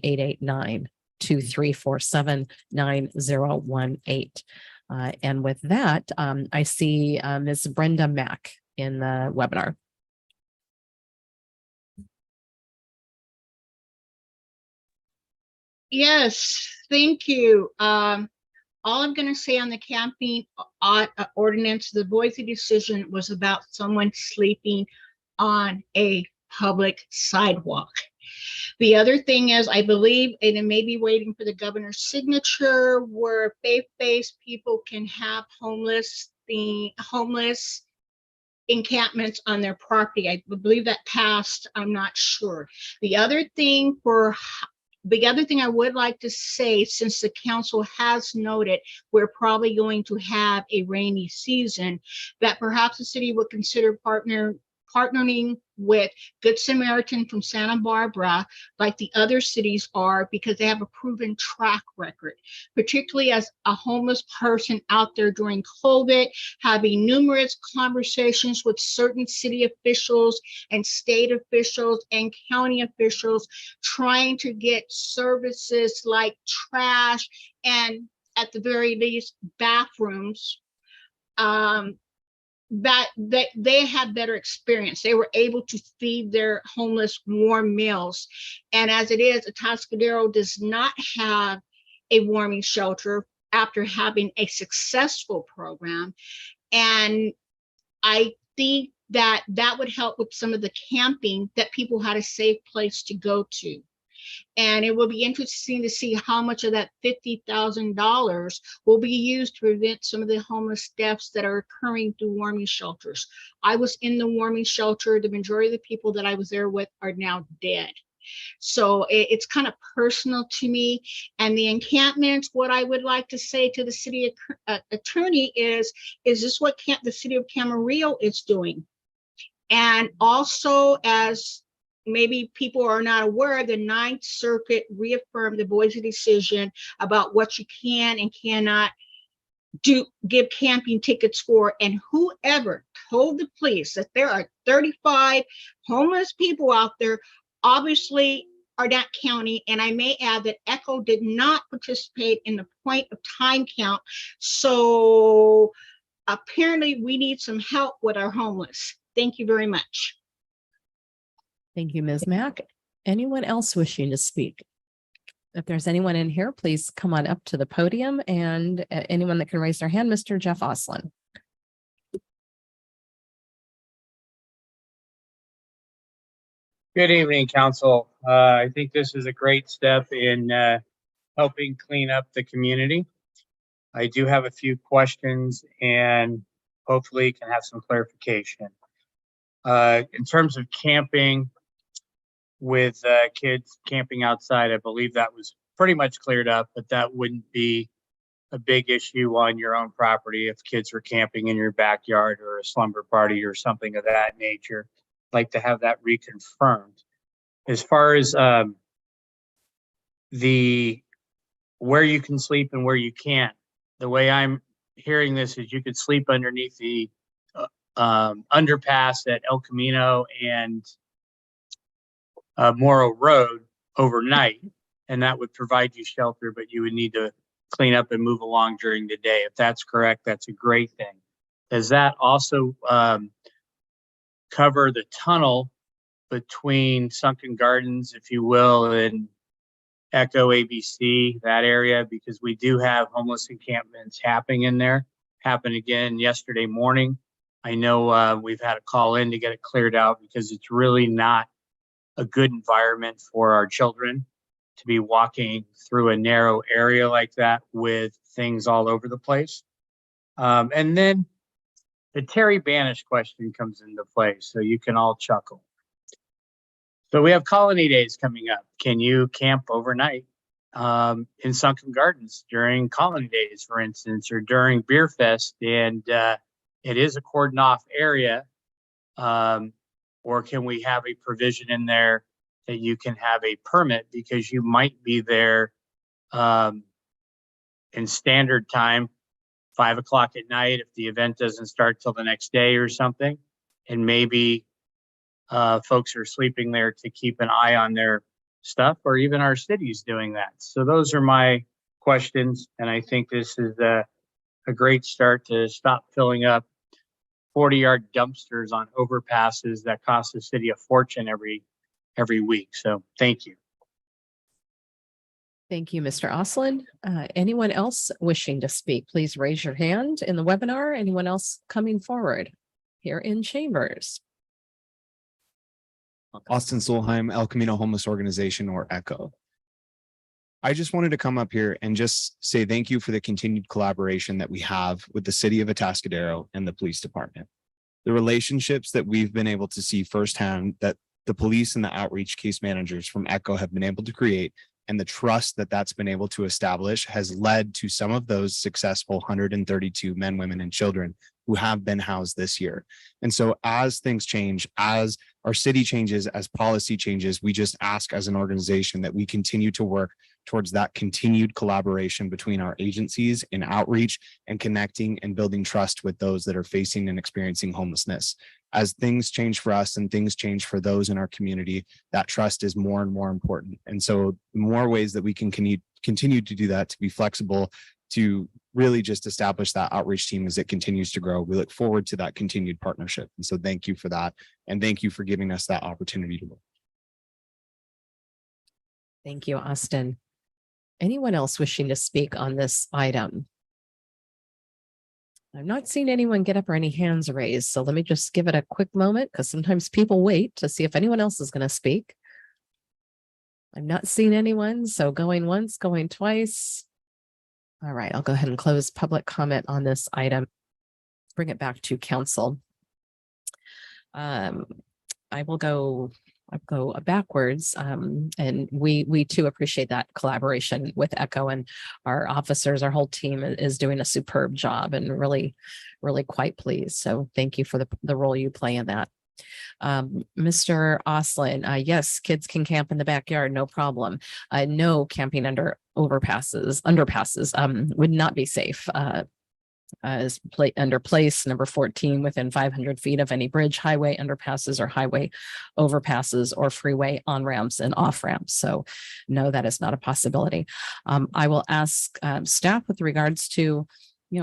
889-2347-9018. And with that, I see Ms. Brenda Mack in the webinar. Yes, thank you. All I'm going to say on the camping ordinance, the Boise decision was about someone sleeping on a public sidewalk. The other thing is, I believe, and it may be waiting for the governor's signature, where faith-based people can have homeless encampments on their property. I believe that passed. I'm not sure. The other thing I would like to say, since the council has noted we're probably going to have a rainy season, that perhaps the city would consider partnering with Good Samaritan from Santa Barbara, like the other cities are, because they have a proven track record, particularly as a homeless person out there during COVID, having numerous conversations with certain city officials and state officials and county officials, trying to get services like trash and, at the very least, bathrooms. That they had better experience. They were able to feed their homeless warm meals. And as it is, Atascadero does not have a warming shelter after having a successful program. And I think that would help with some of the camping, that people had a safe place to go to. And it will be interesting to see how much of that $50,000 will be used to prevent some of the homeless deaths that are occurring through warming shelters. I was in the warming shelter. The majority of the people that I was there with are now dead. So it's kind of personal to me. And the encampments, what I would like to say to the city attorney is this what the city of Camarillo is doing? And also, as maybe people are not aware, the Ninth Circuit reaffirmed the Boise decision about what you can and cannot give camping tickets for. And whoever told the police that there are 35 homeless people out there, obviously are not county. And I may add that ECHO did not participate in the point of time count. So apparently we need some help with our homeless. Thank you very much. Thank you, Ms. Mack. Anyone else wishing to speak? If there's anyone in here, please come on up to the podium, and anyone that can raise their hand, Mr. Jeff Oslin. Good evening, council. I think this is a great step in helping clean up the community. I do have a few questions and hopefully can have some clarification. In terms of camping with kids camping outside, I believe that was pretty much cleared up, but that wouldn't be a big issue on your own property if kids were camping in your backyard or a slumber party or something of that nature. I'd like to have that reconfirmed. As far as the where you can sleep and where you can't, the way I'm hearing this is you could sleep underneath the underpass at El Camino and Morrow Road overnight, and that would provide you shelter, but you would need to clean up and move along during the day. If that's correct, that's a great thing. Does that also cover the tunnel between Sunken Gardens, if you will, and Echo ABC, that area? Because we do have homeless encampments happening in there. Happened again yesterday morning. I know we've had a call in to get it cleared out because it's really not a good environment for our children to be walking through a narrow area like that with things all over the place. And then the Terry Banish question comes into play, so you can all chuckle. So we have Colony Days coming up. Can you camp overnight in Sunken Gardens during Colony Days, for instance, or during Beer Fest? And it is a cordoned off area. Or can we have a provision in there that you can have a permit because you might be there in standard time, 5 o'clock at night, if the event doesn't start till the next day or something, and maybe folks are sleeping there to keep an eye on their stuff, or even our cities doing that. So those are my questions, and I think this is a great start to stop filling up 40-yard dumpsters on overpasses that cost the city a fortune every week. So thank you. Thank you, Mr. Oslin. Anyone else wishing to speak, please raise your hand in the webinar. Anyone else coming forward here in chambers? Austin Solheim, El Camino Homeless Organization, or ECHO. I just wanted to come up here and just say thank you for the continued collaboration that we have with the city of Atascadero and the police department. The relationships that we've been able to see firsthand that the police and the outreach case managers from ECHO have been able to create, and the trust that that's been able to establish, has led to some of those successful 132 men, women, and children who have been housed this year. And so as things change, as our city changes, as policy changes, we just ask as an organization that we continue to work towards that continued collaboration between our agencies in outreach and connecting and building trust with those that are facing and experiencing homelessness. As things change for us and things change for those in our community, that trust is more and more important. And so the more ways that we can continue to do that, to be flexible, to really just establish that outreach team as it continues to grow. We look forward to that continued partnership. And so thank you for that. And thank you for giving us that opportunity to work. Thank you, Austin. Anyone else wishing to speak on this item? I've not seen anyone get up or any hands raised, so let me just give it a quick moment because sometimes people wait to see if anyone else is going to speak. I've not seen anyone, so going once, going twice. All right, I'll go ahead and close public comment on this item. Bring it back to council. I will go backwards. And we too appreciate that collaboration with ECHO, and our officers, our whole team is doing a superb job, and really quite pleased. So thank you for the role you play in that. Mr. Oslin, yes, kids can camp in the backyard, no problem. No camping under underpasses would not be safe. As under place number 14, within 500 feet of any bridge, highway underpasses, or highway overpasses, or freeway on ramps and off ramps. So no, that is not a possibility. I will ask staff with regards to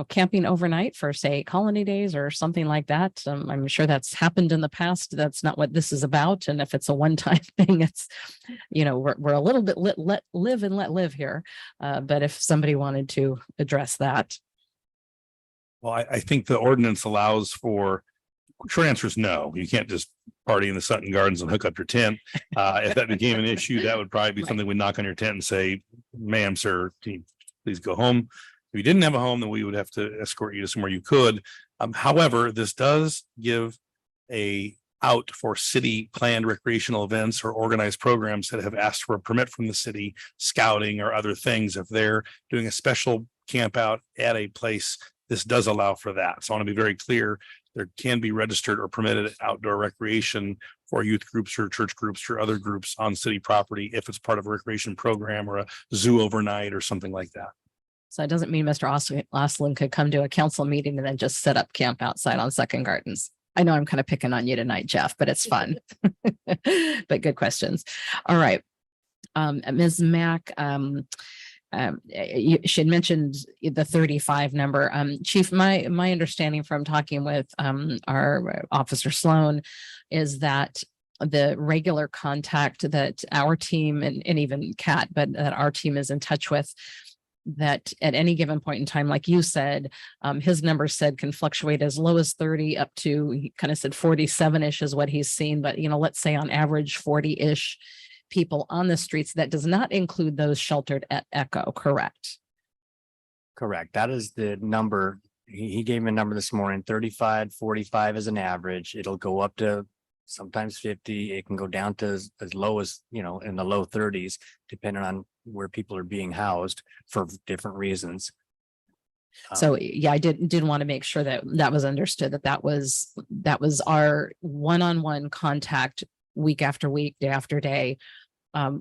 camping overnight for, say, Colony Days or something like that. I'm sure that's happened in the past. That's not what this is about. And if it's a one-time thing, it's, we're a little bit let live and let live here. But if somebody wanted to address that. Well, I think the ordinance allows for, short answer is no. You can't just party in the Sutton Gardens and hook up your tent. If that became an issue, that would probably be something we'd knock on your tent and say, ma'am, sir, can you please go home? If you didn't have a home, then we would have to escort you to somewhere you could. However, this does give a out for city planned recreational events or organized programs that have asked for a permit from the city, scouting or other things. If they're doing a special camp out at a place, this does allow for that. So I want to be very clear. There can be registered or permitted outdoor recreation for youth groups or church groups or other groups on city property if it's part of a recreation program or a zoo overnight or something like that. So it doesn't mean Mr. Oslin could come to a council meeting and then just set up camp outside on Second Gardens. I know I'm kind of picking on you tonight, Jeff, but it's fun. But good questions. All right. Ms. Mack, she had mentioned the 35 number. Chief, my understanding from talking with our Officer Sloan is that the regular contact that our team and even Kat, but that our team is in touch with, that at any given point in time, like you said, his number said can fluctuate as low as 30 up to, he kind of said 47-ish is what he's seen. But, let's say on average 40-ish people on the streets. That does not include those sheltered at Echo, correct? Correct. That is the number. He gave me a number this morning, 35, 45 as an average. It'll go up to sometimes 50. It can go down to as low as, in the low 30s, depending on where people are being housed for different reasons. So yeah, I did want to make sure that was understood, that was our one-on-one contact week after week, day after day,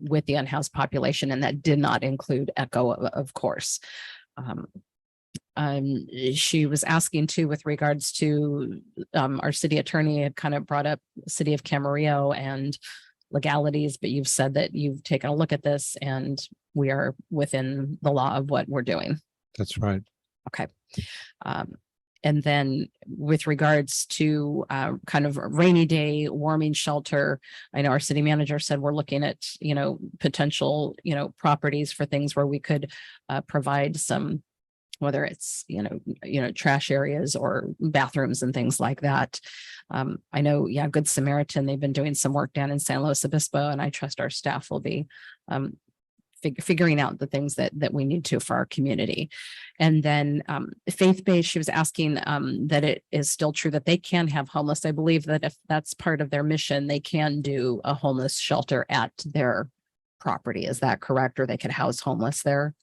with the unhoused population. And that did not include Echo, of course. She was asking too, with regards to our city attorney had kind of brought up city of Camarillo and legalities, but you've said that you've taken a look at this and we are within the law of what we're doing. That's right. Okay. And then with regards to kind of rainy day warming shelter, I know our city manager said we're looking at, potential, properties for things where we could provide some, whether it's, trash areas or bathrooms and things like that. I know, Good Samaritan, they've been doing some work down in San Luis Obispo, and I trust our staff will be figuring out the things that we need to for our community. And then faith-based, she was asking that it is still true that they can have homeless. I believe that if that's part of their mission, they can do a homeless shelter at their property. Is that correct? Or they could house homeless there?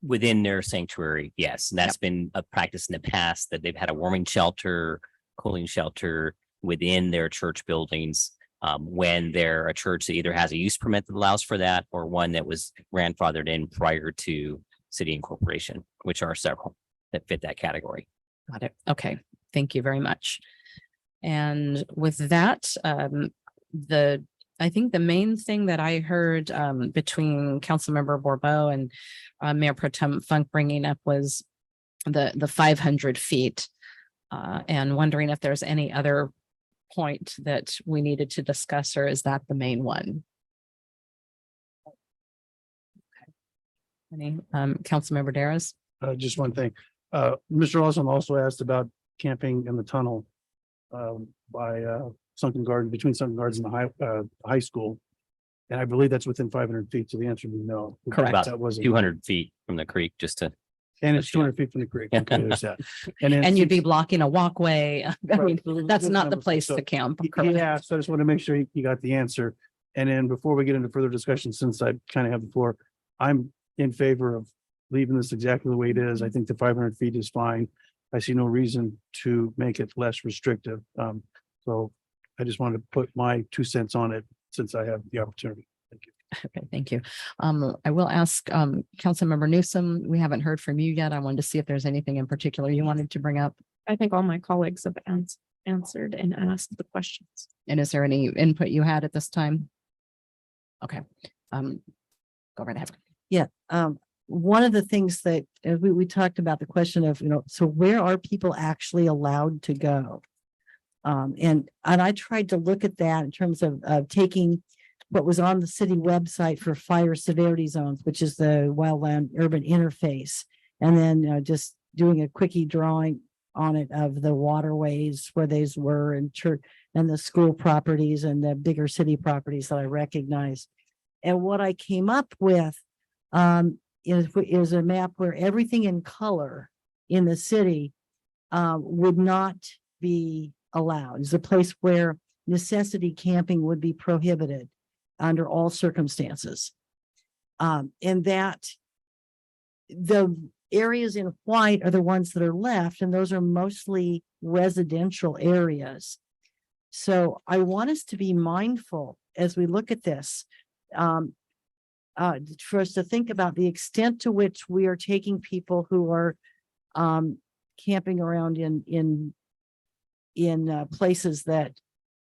Within their sanctuary, yes. And that's been a practice in the past, that they've had a warming shelter, cooling shelter within their church buildings. When they're a church that either has a use permit that allows for that, or one that was grandfathered in prior to city incorporation, which are several that fit that category. Got it. Okay. Thank you very much. And with that, I think the main thing that I heard between Councilmember Bourbeau and Mayor Pro Tem Funk bringing up was the 500 feet, and wondering if there's any other point that we needed to discuss, or is that the main one? Okay. Any Councilmember Darras? Just one thing. Mr. Awesome also asked about camping in the tunnel by Sunken Garden, between Sunken Gardens and the high school. And I believe that's within 500 feet. So the answer would be no. Correct. About That wasn't. 200 feet from the creek, just to. And it's 200 feet from the creek. Okay, there's that. And then And you'd be blocking a walkway. I mean, Right. that's not the Number- place so to camp. he Correct. asked, so I just want to make sure you got the answer. And then before we get into further discussion, since I kind of have the floor, I'm in favor of leaving this exactly the way it is. I think the 500 feet is fine. I see no reason to make it less restrictive. So I just wanted to put my 2 cents on it since I have the opportunity. Thank you. Okay, thank you. I will ask Councilmember Newsom. We haven't heard from you yet. I wanted to see if there's anything in particular you wanted to bring up. I think all my colleagues have answered and asked the questions. And is there any input you had at this time? Okay. Go right ahead. Yeah. One of the things that we talked about, the question of, so where are people actually allowed to go? And I tried to look at that in terms of taking what was on the city website for fire severity zones, which is the wildland urban interface. And then just doing a quickie drawing on it of the waterways where these were, and church and the school properties and the bigger city properties that I recognize. And what I came up with is a map where everything in color in the city would not be allowed. It's a place where necessity camping would be prohibited under all circumstances. And that the areas in white are the ones that are left, and those are mostly residential areas. So I want us to be mindful as we look at this, for us to think about the extent to which we are taking people who are camping around in places that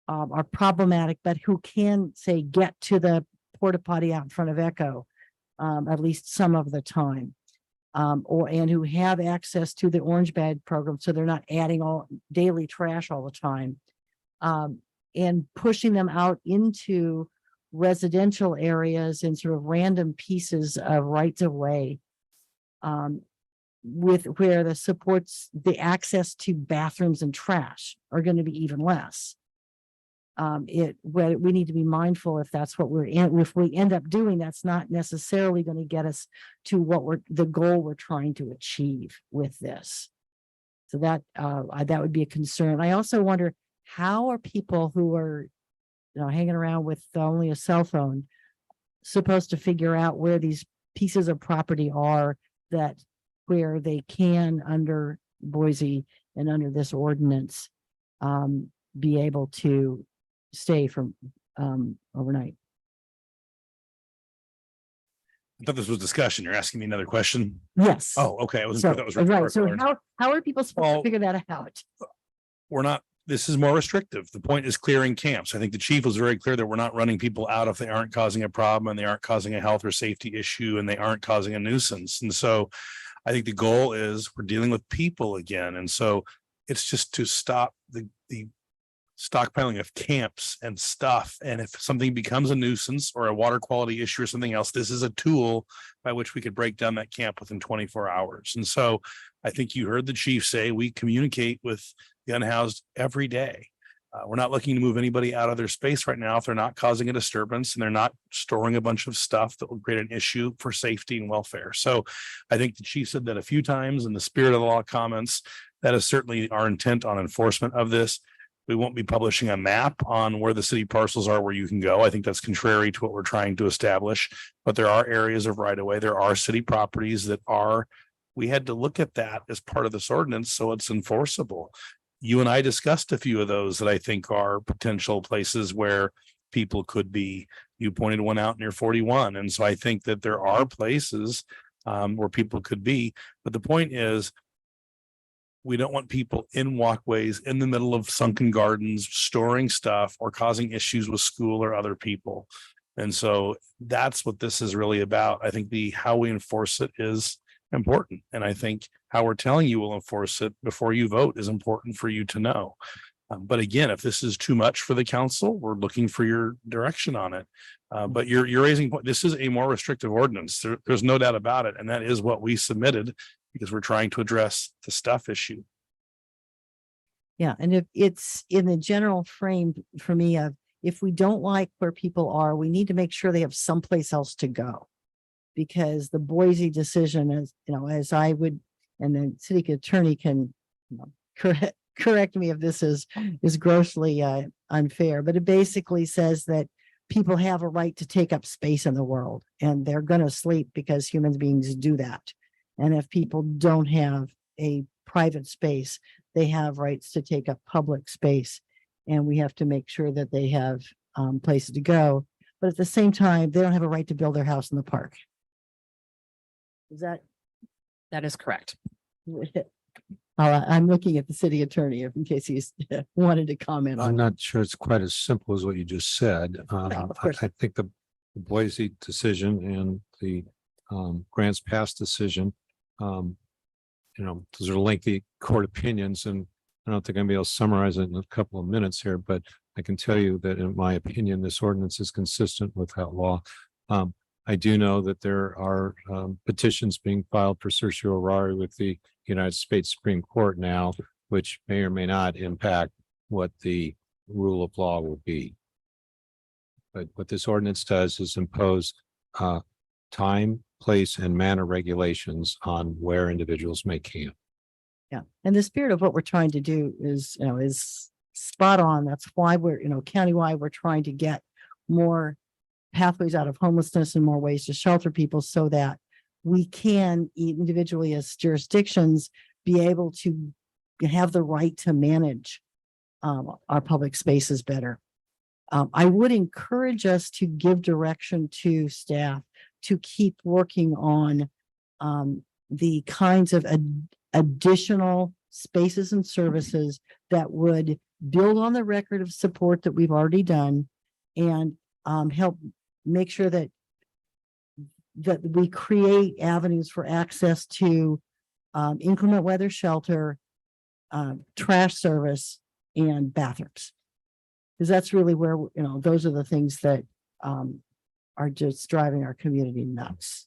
are problematic, but who can say get to the porta potty out in front of Echo at least some of the time, and who have access to the orange bag program, so they're not adding all daily trash all the time, and pushing them out into residential areas and sort of random pieces of rights of way, with where the supports, the access to bathrooms and trash are going to be even less. We need to be mindful if that's what we're in, if we end up doing, that's not necessarily going to get us to what the goal we're trying to achieve with this. So that would be a concern. I also wonder, how are people who are, hanging around with only a cell phone supposed to figure out where these pieces of property are where they can, under Boise and under this ordinance, be able to stay from overnight? I thought this was discussion. You're asking me another question? Yes. Oh, okay. I wasn't So, sure that was right. So rhetorical. how are people supposed Well, to figure that out? This is more restrictive. The point is clearing camps. I think the chief was very clear that we're not running people out if they aren't causing a problem and they aren't causing a health or safety issue and they aren't causing a nuisance. And so I think the goal is we're dealing with people again. And so it's just to stop the stockpiling of camps and stuff. And if something becomes a nuisance or a water quality issue or something else, this is a tool by which we could break down that camp within 24 hours. And so I think you heard the chief say we communicate with the unhoused every day. We're not looking to move anybody out of their space right now if they're not causing a disturbance and they're not storing a bunch of stuff that will create an issue for safety and welfare. So I think the chief said that a few times in the spirit of the law comments. That is certainly our intent on enforcement of this. We won't be publishing a map on where the city parcels are where you can go. I think that's contrary to what we're trying to establish, but there are areas of right of way. There are city properties we had to look at that as part of this ordinance, so it's enforceable. You and I discussed a few of those that I think are potential places where people could be. You pointed one out near 41. And so I think that there are places where people could be. But the point is, we don't want people in walkways in the middle of sunken gardens, storing stuff or causing issues with school or other people. And so that's what this is really about. I think how we enforce it is important. And I think how we're telling you we'll enforce it before you vote is important for you to know. But again, if this is too much for the council, we're looking for your direction on it. But you're raising point. This is a more restrictive ordinance. There's no doubt about it. And that is what we submitted because we're trying to address the stuff issue. Yeah. And if it's in the general frame for me of, if we don't like where people are, we need to make sure they have someplace else to go. Because the Boise decision, as I would, and the city attorney can correct me if this is grossly unfair, but it basically says that people have a right to take up space in the world, and they're going to sleep because human beings do that. And if people don't have a private space, they have rights to take up public space, and we have to make sure that they have places to go. But at the same time, they don't have a right to build their house in the park. That is correct. I'm looking at the city attorney in case he's wanted to comment on. I'm not sure it's quite as simple as what you just said. of course. I think the Boise decision and the Grants Pass decision, those are lengthy court opinions, and I don't think I'm gonna be able to summarize it in a couple of minutes here, but I can tell you that in my opinion, this ordinance is consistent with that law. I do know that there are petitions being filed for certiorari with the United States Supreme Court now, which may or may not impact what the rule of law will be. But what this ordinance does is impose time place and manner regulations on where individuals may camp. Yeah, and the spirit of what we're trying to do is, is spot on. That's why we're, countywide, we're trying to get more pathways out of homelessness and more ways to shelter people so that we can individually as jurisdictions be able to have the right to manage our public spaces better. I would encourage us to give direction to staff to keep working on the kinds of additional spaces and services that would build on the record of support that we've already done and help make sure that we create avenues for access to inclement weather shelter, trash service, and bathrooms. Because that's really where, those are the things that are just driving our community nuts.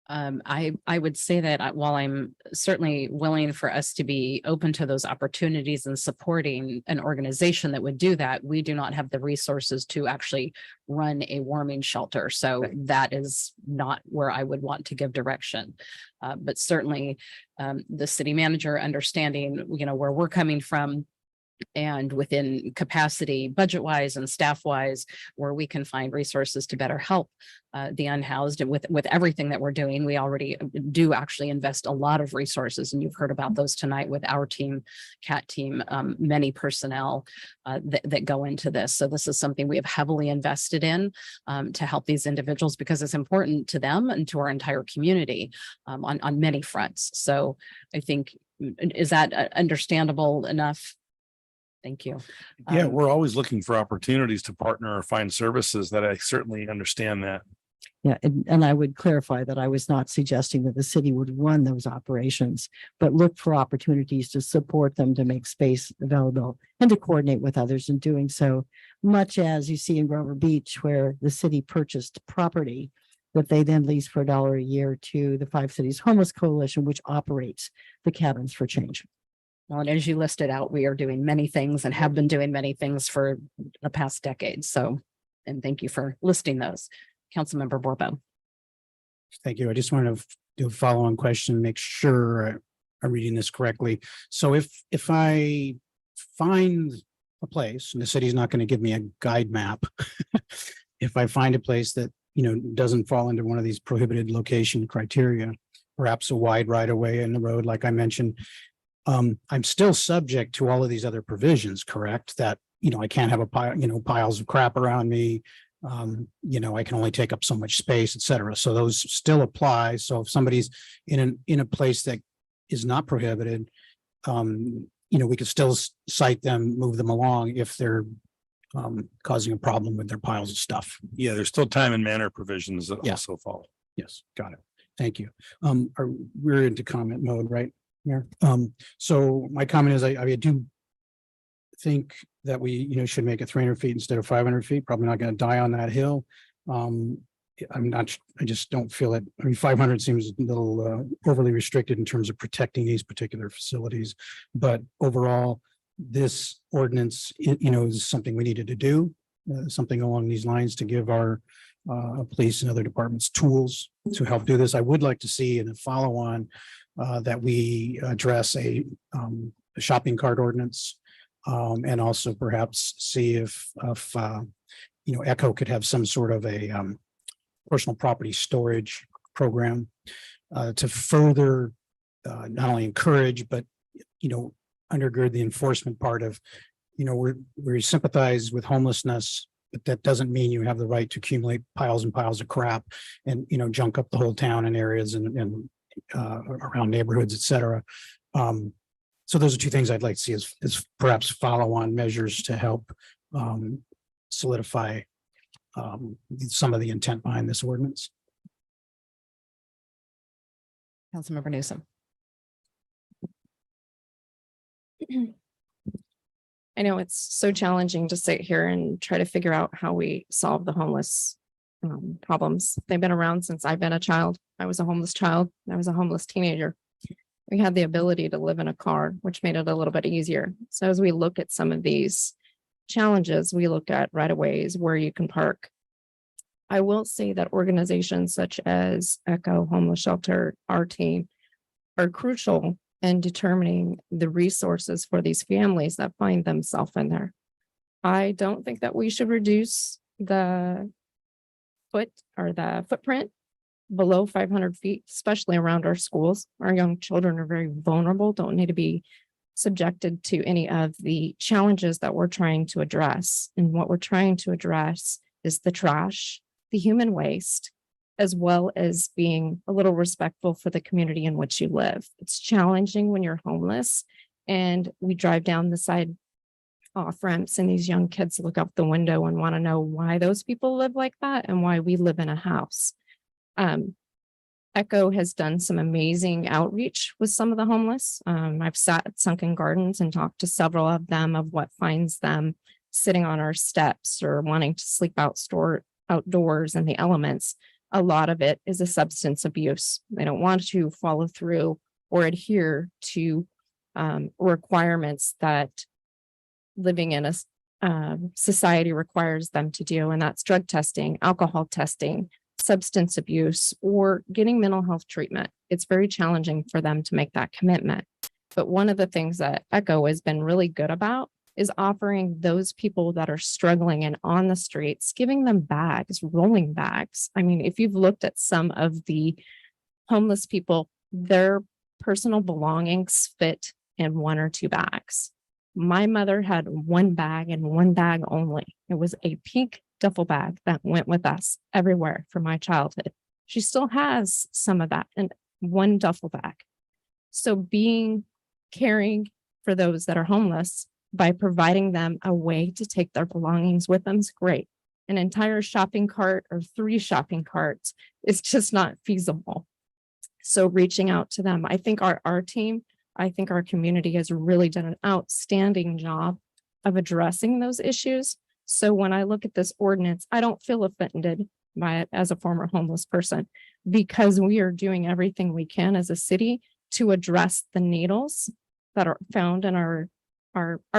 I would say that while I'm certainly willing for us to be open to those opportunities and supporting an organization that would do that, we do not have the resources to actually run a warming shelter. So that is not where I would want to give direction. But certainly the city manager understanding, where we're coming from, and within capacity, budget wise and staff wise, where we can find resources to better help the unhoused. And with everything that we're doing, we already do actually invest a lot of resources. And you've heard about those tonight with our team, CAT team, many personnel that go into this. So this is something we have heavily invested in to help these individuals because it's important to them and to our entire community on many fronts. So I think, is that understandable enough? Thank you. Yeah, we're always looking for opportunities to partner or find services that I certainly understand that. Yeah, and I would clarify that I was not suggesting that the city would run those operations, but look for opportunities to support them to make space available and to coordinate with others in doing so, much as you see in Grover Beach, where the city purchased property that they then lease for $1 a year to the 5 Cities Homeless Coalition, which operates the Cabins for Change. Well, and as you listed out, we are doing many things and have been doing many things for the past decade. So, and thank you for listing those. Councilmember Borbo. Thank you. I just want to do a follow-on question, make sure I'm reading this correctly. So if I find a place, and the city's not going to give me a guide map, if I find a place that, doesn't fall into one of these prohibited location criteria, perhaps a wide right of way in the road, like I mentioned, I'm still subject to all of these other provisions, correct? That, I can't have a pile, piles of crap around me. I can only take up so much space, et cetera. So those still apply. So if somebody's in a place that is not prohibited, we could still cite them, move them along if they're causing a problem with their piles of stuff. Yeah, there's still time and manner provisions that also follow. Yes, got it. Thank you. We're into comment mode, right? Yeah. So my comment is I do think that we, should make it 300 feet instead of 500 feet. Probably not going to die on that hill. I just don't feel it. 500 seems a little overly restricted in terms of protecting these particular facilities. But overall, this ordinance, is something we needed to do, something along these lines to give our police and other departments tools to help do this. I would like to see in a follow-on that we address a shopping cart ordinance and also perhaps see if ECHO could have some sort of a personal property storage program to further not only encourage, but, undergird the enforcement part of, we sympathize with homelessness, but that doesn't mean you have the right to accumulate piles and piles of crap and, junk up the whole town in areas and around neighborhoods, et cetera. So those are two things I'd like to see as perhaps follow-on measures to help solidify some of the intent behind this ordinance. Councilmember Newsom. I know it's so challenging to sit here and try to figure out how we solve the homeless problems. They've been around since I've been a child. I was a homeless child. I was a homeless teenager. We had the ability to live in a car, which made it a little bit easier. So as we look at some of these challenges, we look at right of ways where you can park. I will say that organizations such as Echo Homeless Shelter, our team, are crucial in determining the resources for these families that find themselves in there. I don't think that we should reduce the footprint below 500 feet, especially around our schools. Our young children are very vulnerable, don't need to be subjected to any of the challenges that we're trying to address. And what we're trying to address is the trash, the human waste, as well as being a little respectful for the community in which you live. It's challenging when you're homeless and we drive down the side off ramps and these young kids look out the window and want to know why those people live like that and why we live in a house. Echo has done some amazing outreach with some of the homeless. I've sat at Sunken Gardens and talked to several of them of what finds them sitting on our steps or wanting to sleep outdoors in the elements. A lot of it is a substance abuse. They don't want to follow through or adhere to requirements that living in a society requires them to do, and that's drug testing, alcohol testing, substance abuse, or getting mental health treatment. It's very challenging for them to make that commitment. But one of the things that Echo has been really good about is offering those people that are struggling and on the streets, giving them bags, rolling bags. I mean, if you've looked at some of the homeless people, their personal belongings fit in 1 or 2 bags. My mother had 1 bag and 1 bag only. It was a pink duffel bag that went with us everywhere from my childhood. She still has some of that in 1 duffel bag. So caring for those that are homeless by providing them a way to take their belongings with them is great. An entire shopping cart or 3 shopping carts is just not feasible. So reaching out to them, I think our team, I think our community has really done an outstanding job of addressing those issues. So when I look at this ordinance, I don't feel offended by it as a former homeless person, because we are doing everything we can as a city to address the needles that are found in our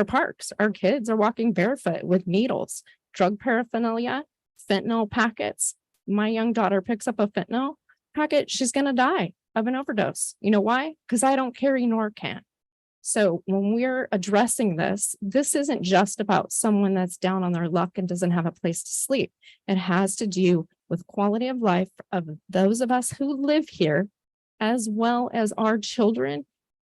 parks. Our kids are walking barefoot with needles, drug paraphernalia, fentanyl packets. My young daughter picks up a fentanyl packet, she's going to die of an overdose. You know why? Because I don't carry Narcan. So when we're addressing this, this isn't just about someone that's down on their luck and doesn't have a place to sleep. It has to do with quality of life of those of us who live here, as well as our children,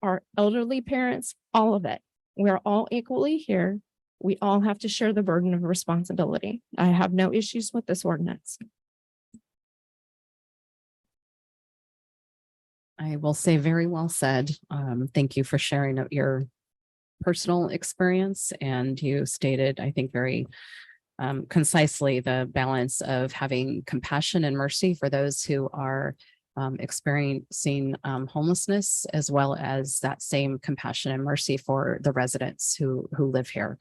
our elderly parents, all of it. We're all equally here. We all have to share the burden of responsibility. I have no issues with this ordinance. I will say very well said. Thank you for sharing your personal experience. And you stated, I think, very concisely the balance of having compassion and mercy for those who are experiencing homelessness, as well as that same compassion and mercy for the residents who live here.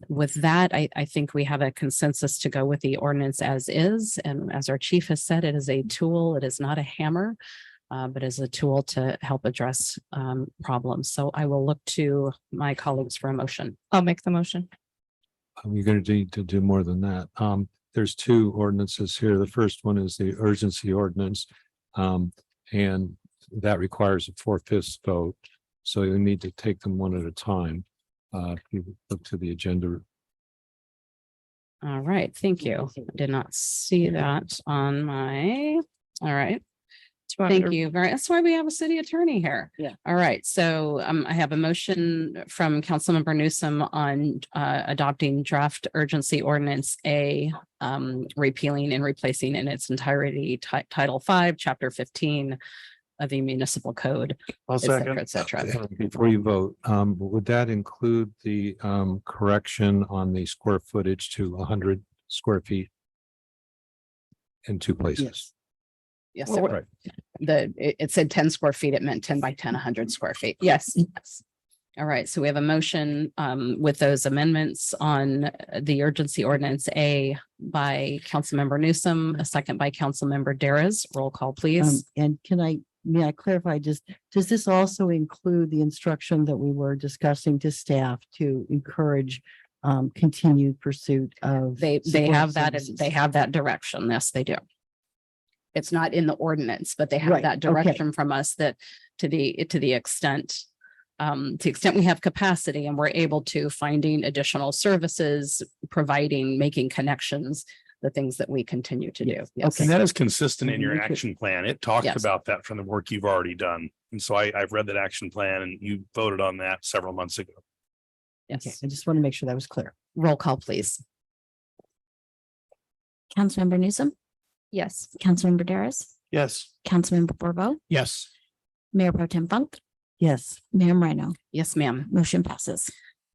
With that, I think we have a consensus to go with the ordinance as is. And as our chief has said, it is a tool. It is not a hammer, but as a tool to help address problems. So I will look to my colleagues for a motion. I'll make the motion. You're going to need to do more than that. There's 2 ordinances here. The first one is the urgency ordinance. And that requires a 4/5 vote. So you need to take them one at a time. If you look to the agenda. All right, thank you. I did not see that on my, all right. Thank you very, that's why we have a city attorney here. Yeah. All right, so I have a motion from Councilmember Newsom on adopting draft urgency ordinance A, repealing and replacing in its entirety Title 5, Chapter 15 of the Municipal Code, I'll et cetera, second. et cetera. Before you vote, would that include the correction on the square footage to 100 square feet in 2 places? Yes. Yes, Well, Right. it said 10 square feet. It meant 10 by 10, 100 square feet. Yes. Yes. All right, so we have a motion with those amendments on the urgency ordinance A by Councilmember Newsom, a second by Councilmember Daras. Roll call, please. And may I clarify, does this also include the instruction that we were discussing to staff to encourage continued pursuit of. They support have that, services. they have that direction. Yes, they do. It's not in the ordinance, but they have Right, that okay. direction from us that to the extent we have capacity and we're able to finding additional services, providing, making connections, the things that we continue to do. Yes. And that is consistent in Mhm, your we could- action plan. It talks Yes. about that from the work you've already done. And so I've read that action plan and you voted on that several months ago. Okay, Yes. I just want to make sure that was clear. Roll call, please. Councilmember Newsom, Yes. Councilmember Daris, Yes. Councilmember Borbo, Yes. Mayor Pro Tem Funk, Yes. Mayor Moreno, Yes, ma'am. motion passes.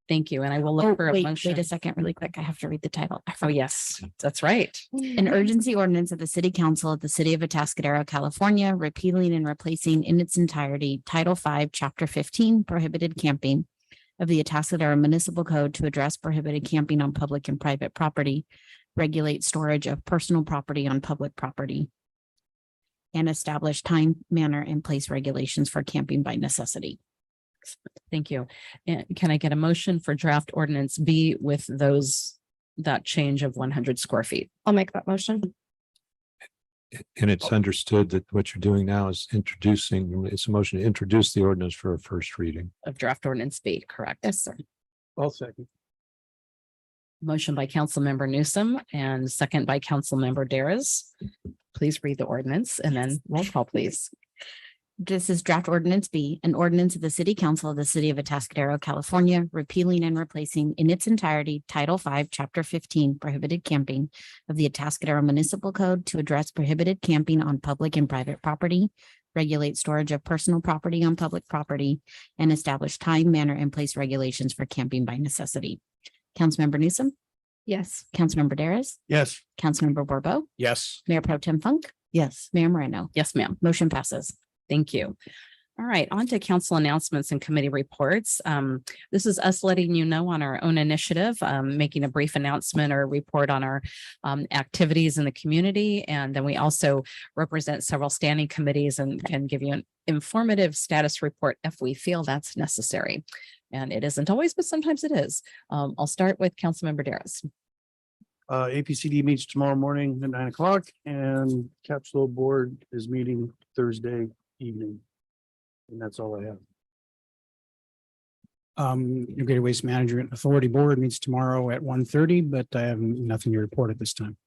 Thank you. And I will Oh, look for a wait motion. a second, really quick. I have to read the title. I Oh, forgot. yes, that's right. An urgency ordinance of the City Council of the City of Atascadero, California, repealing and replacing in its entirety Title V, Chapter 15, prohibited camping of the Atascadero Municipal Code to address prohibited camping on public and private property, regulate storage of personal property on public property, and establish time, manner, and place regulations for camping by necessity. Thank you. And can I get a motion for draft ordinance B with that change of 100 square feet? I'll make that motion. And it's understood that what you're doing now is it's a motion to introduce the ordinance for a first reading. Of draft ordinance B, correct? Yes, sir. I'll second. Motion by Councilmember Newsom and second by Councilmember Daris. Please read the ordinance and then roll call, please. This is draft ordinance B, an ordinance of the City Council of the City of Atascadero, California, repealing and replacing in its entirety Title V, Chapter 15, prohibited camping of the Atascadero Municipal Code to address prohibited camping on public and private property, regulate storage of personal property on public property, and establish time, manner, and place regulations for camping by necessity. Councilmember Newsom, Yes. Councilmember Daris, Yes. Councilmember Borbo, Yes. Mayor Pro Tem Funk, Yes. Mayor Moreno. Yes, ma'am. Motion passes. Thank you. All right, on to council announcements and committee reports. This is us letting you know on our own initiative, making a brief announcement or report on our activities in the community. And then we also represent several standing committees and can give you an informative status report if we feel that's necessary. And it isn't always, but sometimes it is. I'll start with Councilmember Daris. APCD meets tomorrow morning at 9 o'clock and Capsule Board is meeting Thursday evening. And that's all I have. Integrated Waste Management Authority Board meets tomorrow at 1:30, but I have nothing to report at this time.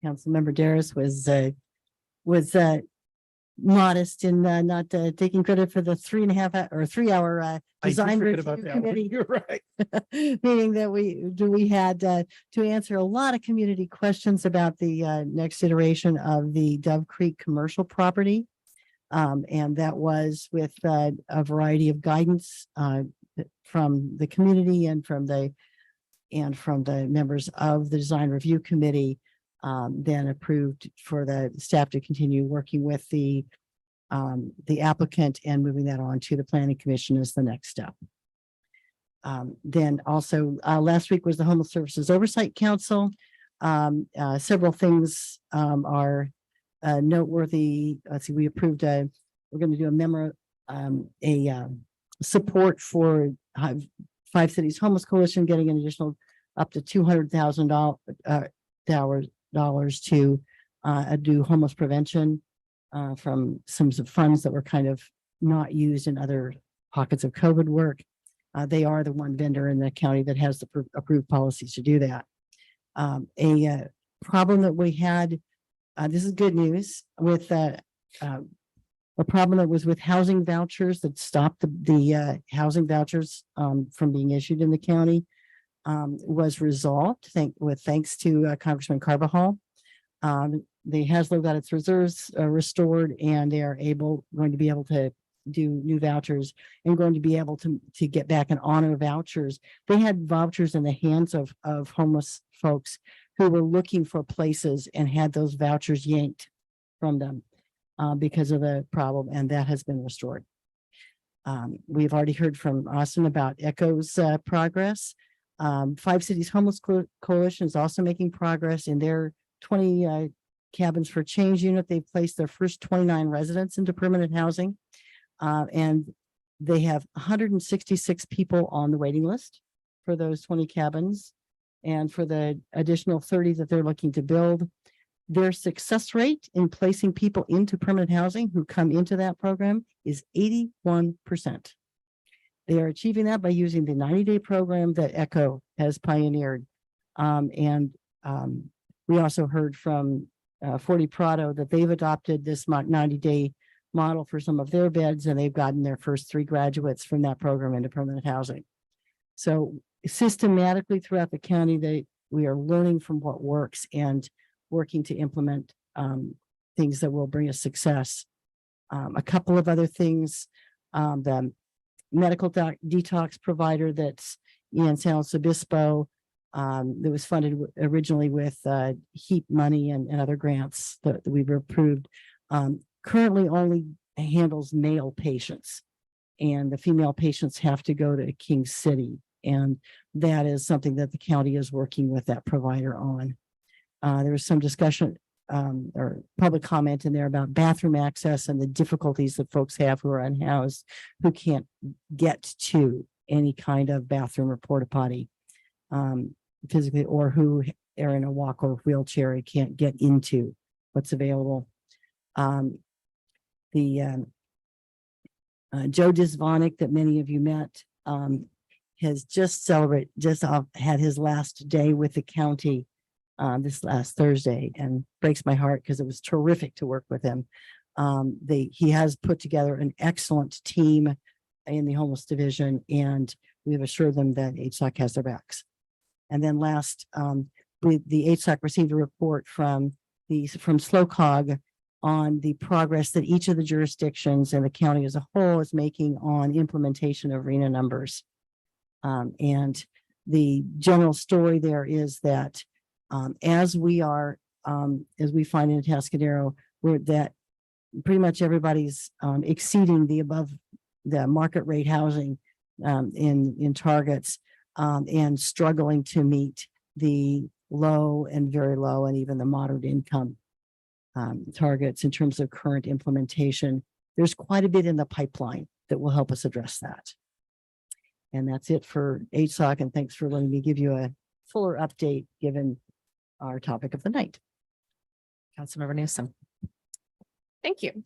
Councilmember Daris was modest in not taking credit for the 3.5 or 3 hour I did design forget review about that one. committee. You're right. Meaning that we had to answer a lot of community questions about the next iteration of the Dove Creek commercial property. And that was with a variety of guidance from the community and from the members of the design review committee, then approved for the staff to continue working with the applicant and moving that on to the planning commission as the next step. Then also last week was the Homeless Services Oversight Council. Several things are noteworthy. Let's see, we approved we're going to do a memo, support for 5 Cities Homeless Coalition, getting an additional up to $200,000 to do homeless prevention from some funds that were kind of not used in other pockets of COVID work. They are the one vendor in the county that has the approved policies to do that. A problem that we had, this is good news, with a problem that was with housing vouchers that stopped the housing vouchers from being issued in the county was resolved thanks to Congressman Carbajal. The Haslo got its reserves restored, and they are going to be able to do new vouchers and going to be able to get back and honor vouchers. They had vouchers in the hands of homeless folks who were looking for places and had those vouchers yanked from them because of the problem, and that has been restored. We've already heard from Austin about ECHO's progress. 5 Cities Homeless Coalition is also making progress in their 20 cabins for change unit. They've placed their first 29 residents into permanent housing, and they have 166 people on the waiting list. for those 20 cabins and for the additional 30 that they're looking to build. Their success rate in placing people into permanent housing who come into that program is 81%. They are achieving that by using the 90-day program that ECHO has pioneered. We also heard from Forty Prado that they've adopted this 90-day model for some of their beds, and they've gotten their first 3 graduates from that program into permanent housing. So systematically throughout the county, we are learning from what works and working to implement things that will bring us success. A couple of other things, the medical detox provider that's in San Luis Obispo, that was funded originally with HEAP money and other grants that we've approved, currently only handles male patients, and the female patients have to go to King City. And that is something that the county is working with that provider on. There was some discussion or public comment in there about bathroom access and the difficulties that folks have who are unhoused, who can't get to any kind of bathroom or porta potty physically, or who are in a walker or wheelchair and can't get into what's available. Joe Disvonic, that many of you met, has just had his last day with the county this last Thursday, and breaks my heart because it was terrific to work with him. He has put together an excellent team in the homeless division, and we've assured them that HSOC has their backs. And then last, the HSOC received a report from SLOCOG on the progress that each of the jurisdictions and the county as a whole is making on implementation of RENA numbers. And the general story there is that as we find in Atascadero, that pretty much everybody's exceeding the market rate housing in targets, and struggling to meet the low and very low and even the moderate income targets in terms of current implementation. There's quite a bit in the pipeline that will help us address that. And that's it for HSOC, and thanks for letting me give you a fuller update given our topic of the night. Councilmember Newsom. Thank you.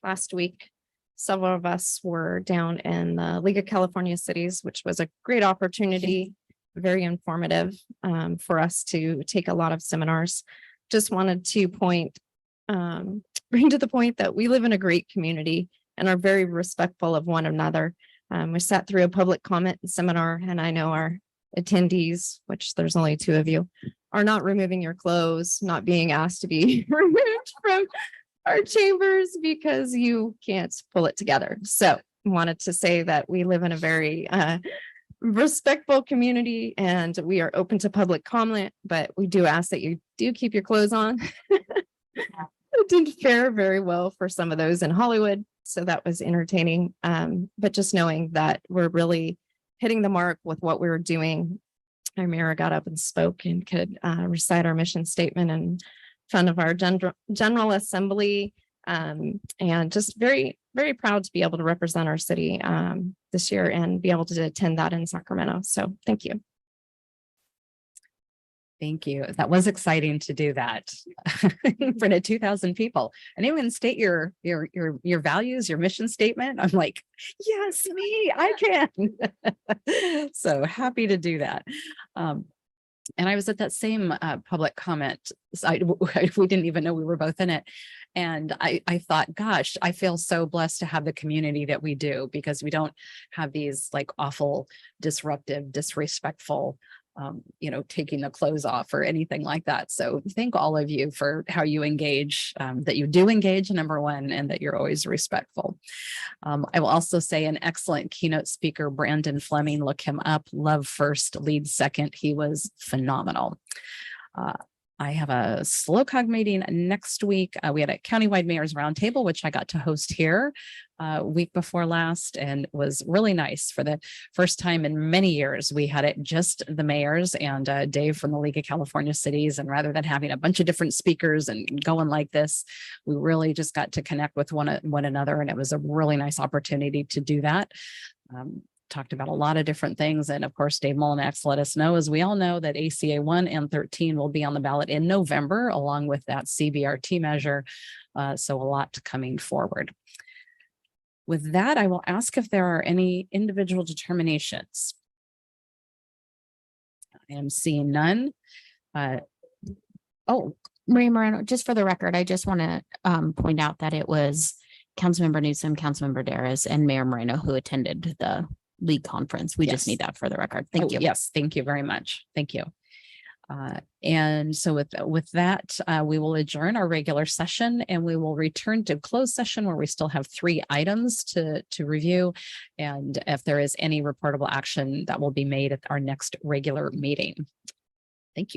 Last week, several of us were down in the League of California Cities, which was a great opportunity, very informative for us to take a lot of seminars. Just wanted to bring to the point that we live in a great community and are very respectful of one another. We sat through a public comment seminar, and I know our attendees, which there's only 2 of you, are not removing your clothes, not being asked to be removed from our chambers because you can't pull it together. So wanted to say that we live in a very respectful community, and we are open to public comment, but we do ask that you do keep your clothes on. It didn't fare very well for some of those in Hollywood, so that was entertaining. But just knowing that we're really hitting the mark with what we were doing. Our mayor got up and spoke and could recite our mission statement in front of our General Assembly, and just very, very proud to be able to represent our city this year and be able to attend that in Sacramento. So thank you. Thank you. That was exciting to do that in front of 2,000 people. And even state your values, your mission statement. I'm like, yes, me, I can. So happy to do that. And I was at that same public comment side. We didn't even know we were both in it. And I thought, gosh, I feel so blessed to have the community that we do, because we don't have these like awful, disruptive, disrespectful taking the clothes off or anything like that. So thank all of you for how you engage, that you do engage, number one, and that you're always respectful. I will also say an excellent keynote speaker, Brandon Fleming, look him up, love first, lead second. He was phenomenal. I have a SLOCOG meeting next week. We had a countywide mayor's roundtable, which I got to host here week before last, and was really nice. For the first time in many years, we had it just the mayors and Dave from the League of California Cities. And rather than having a bunch of different speakers and going like this, we really just got to connect with one another. And it was a really nice opportunity to do that. talked about a lot of different things. And of course, Dave Molinax let us know, as we all know, that ACA 1 and 13 will be on the ballot in November, along with that CBRT measure. So a lot coming forward. With that, I will ask if there are any individual determinations. I am seeing none. Oh, Maria Moreno, just for the record, I just want to point out that it was Councilmember Newsom, Councilmember Daris, and Mayor Moreno who attended the league conference. We just Yes. need that for the record. Thank you. Yes, thank you very much. Thank you. And so with that, we will adjourn our regular session and we will return to closed session where we still have 3 items to review. And if there is any reportable action that will be made at our next regular meeting. Thank you.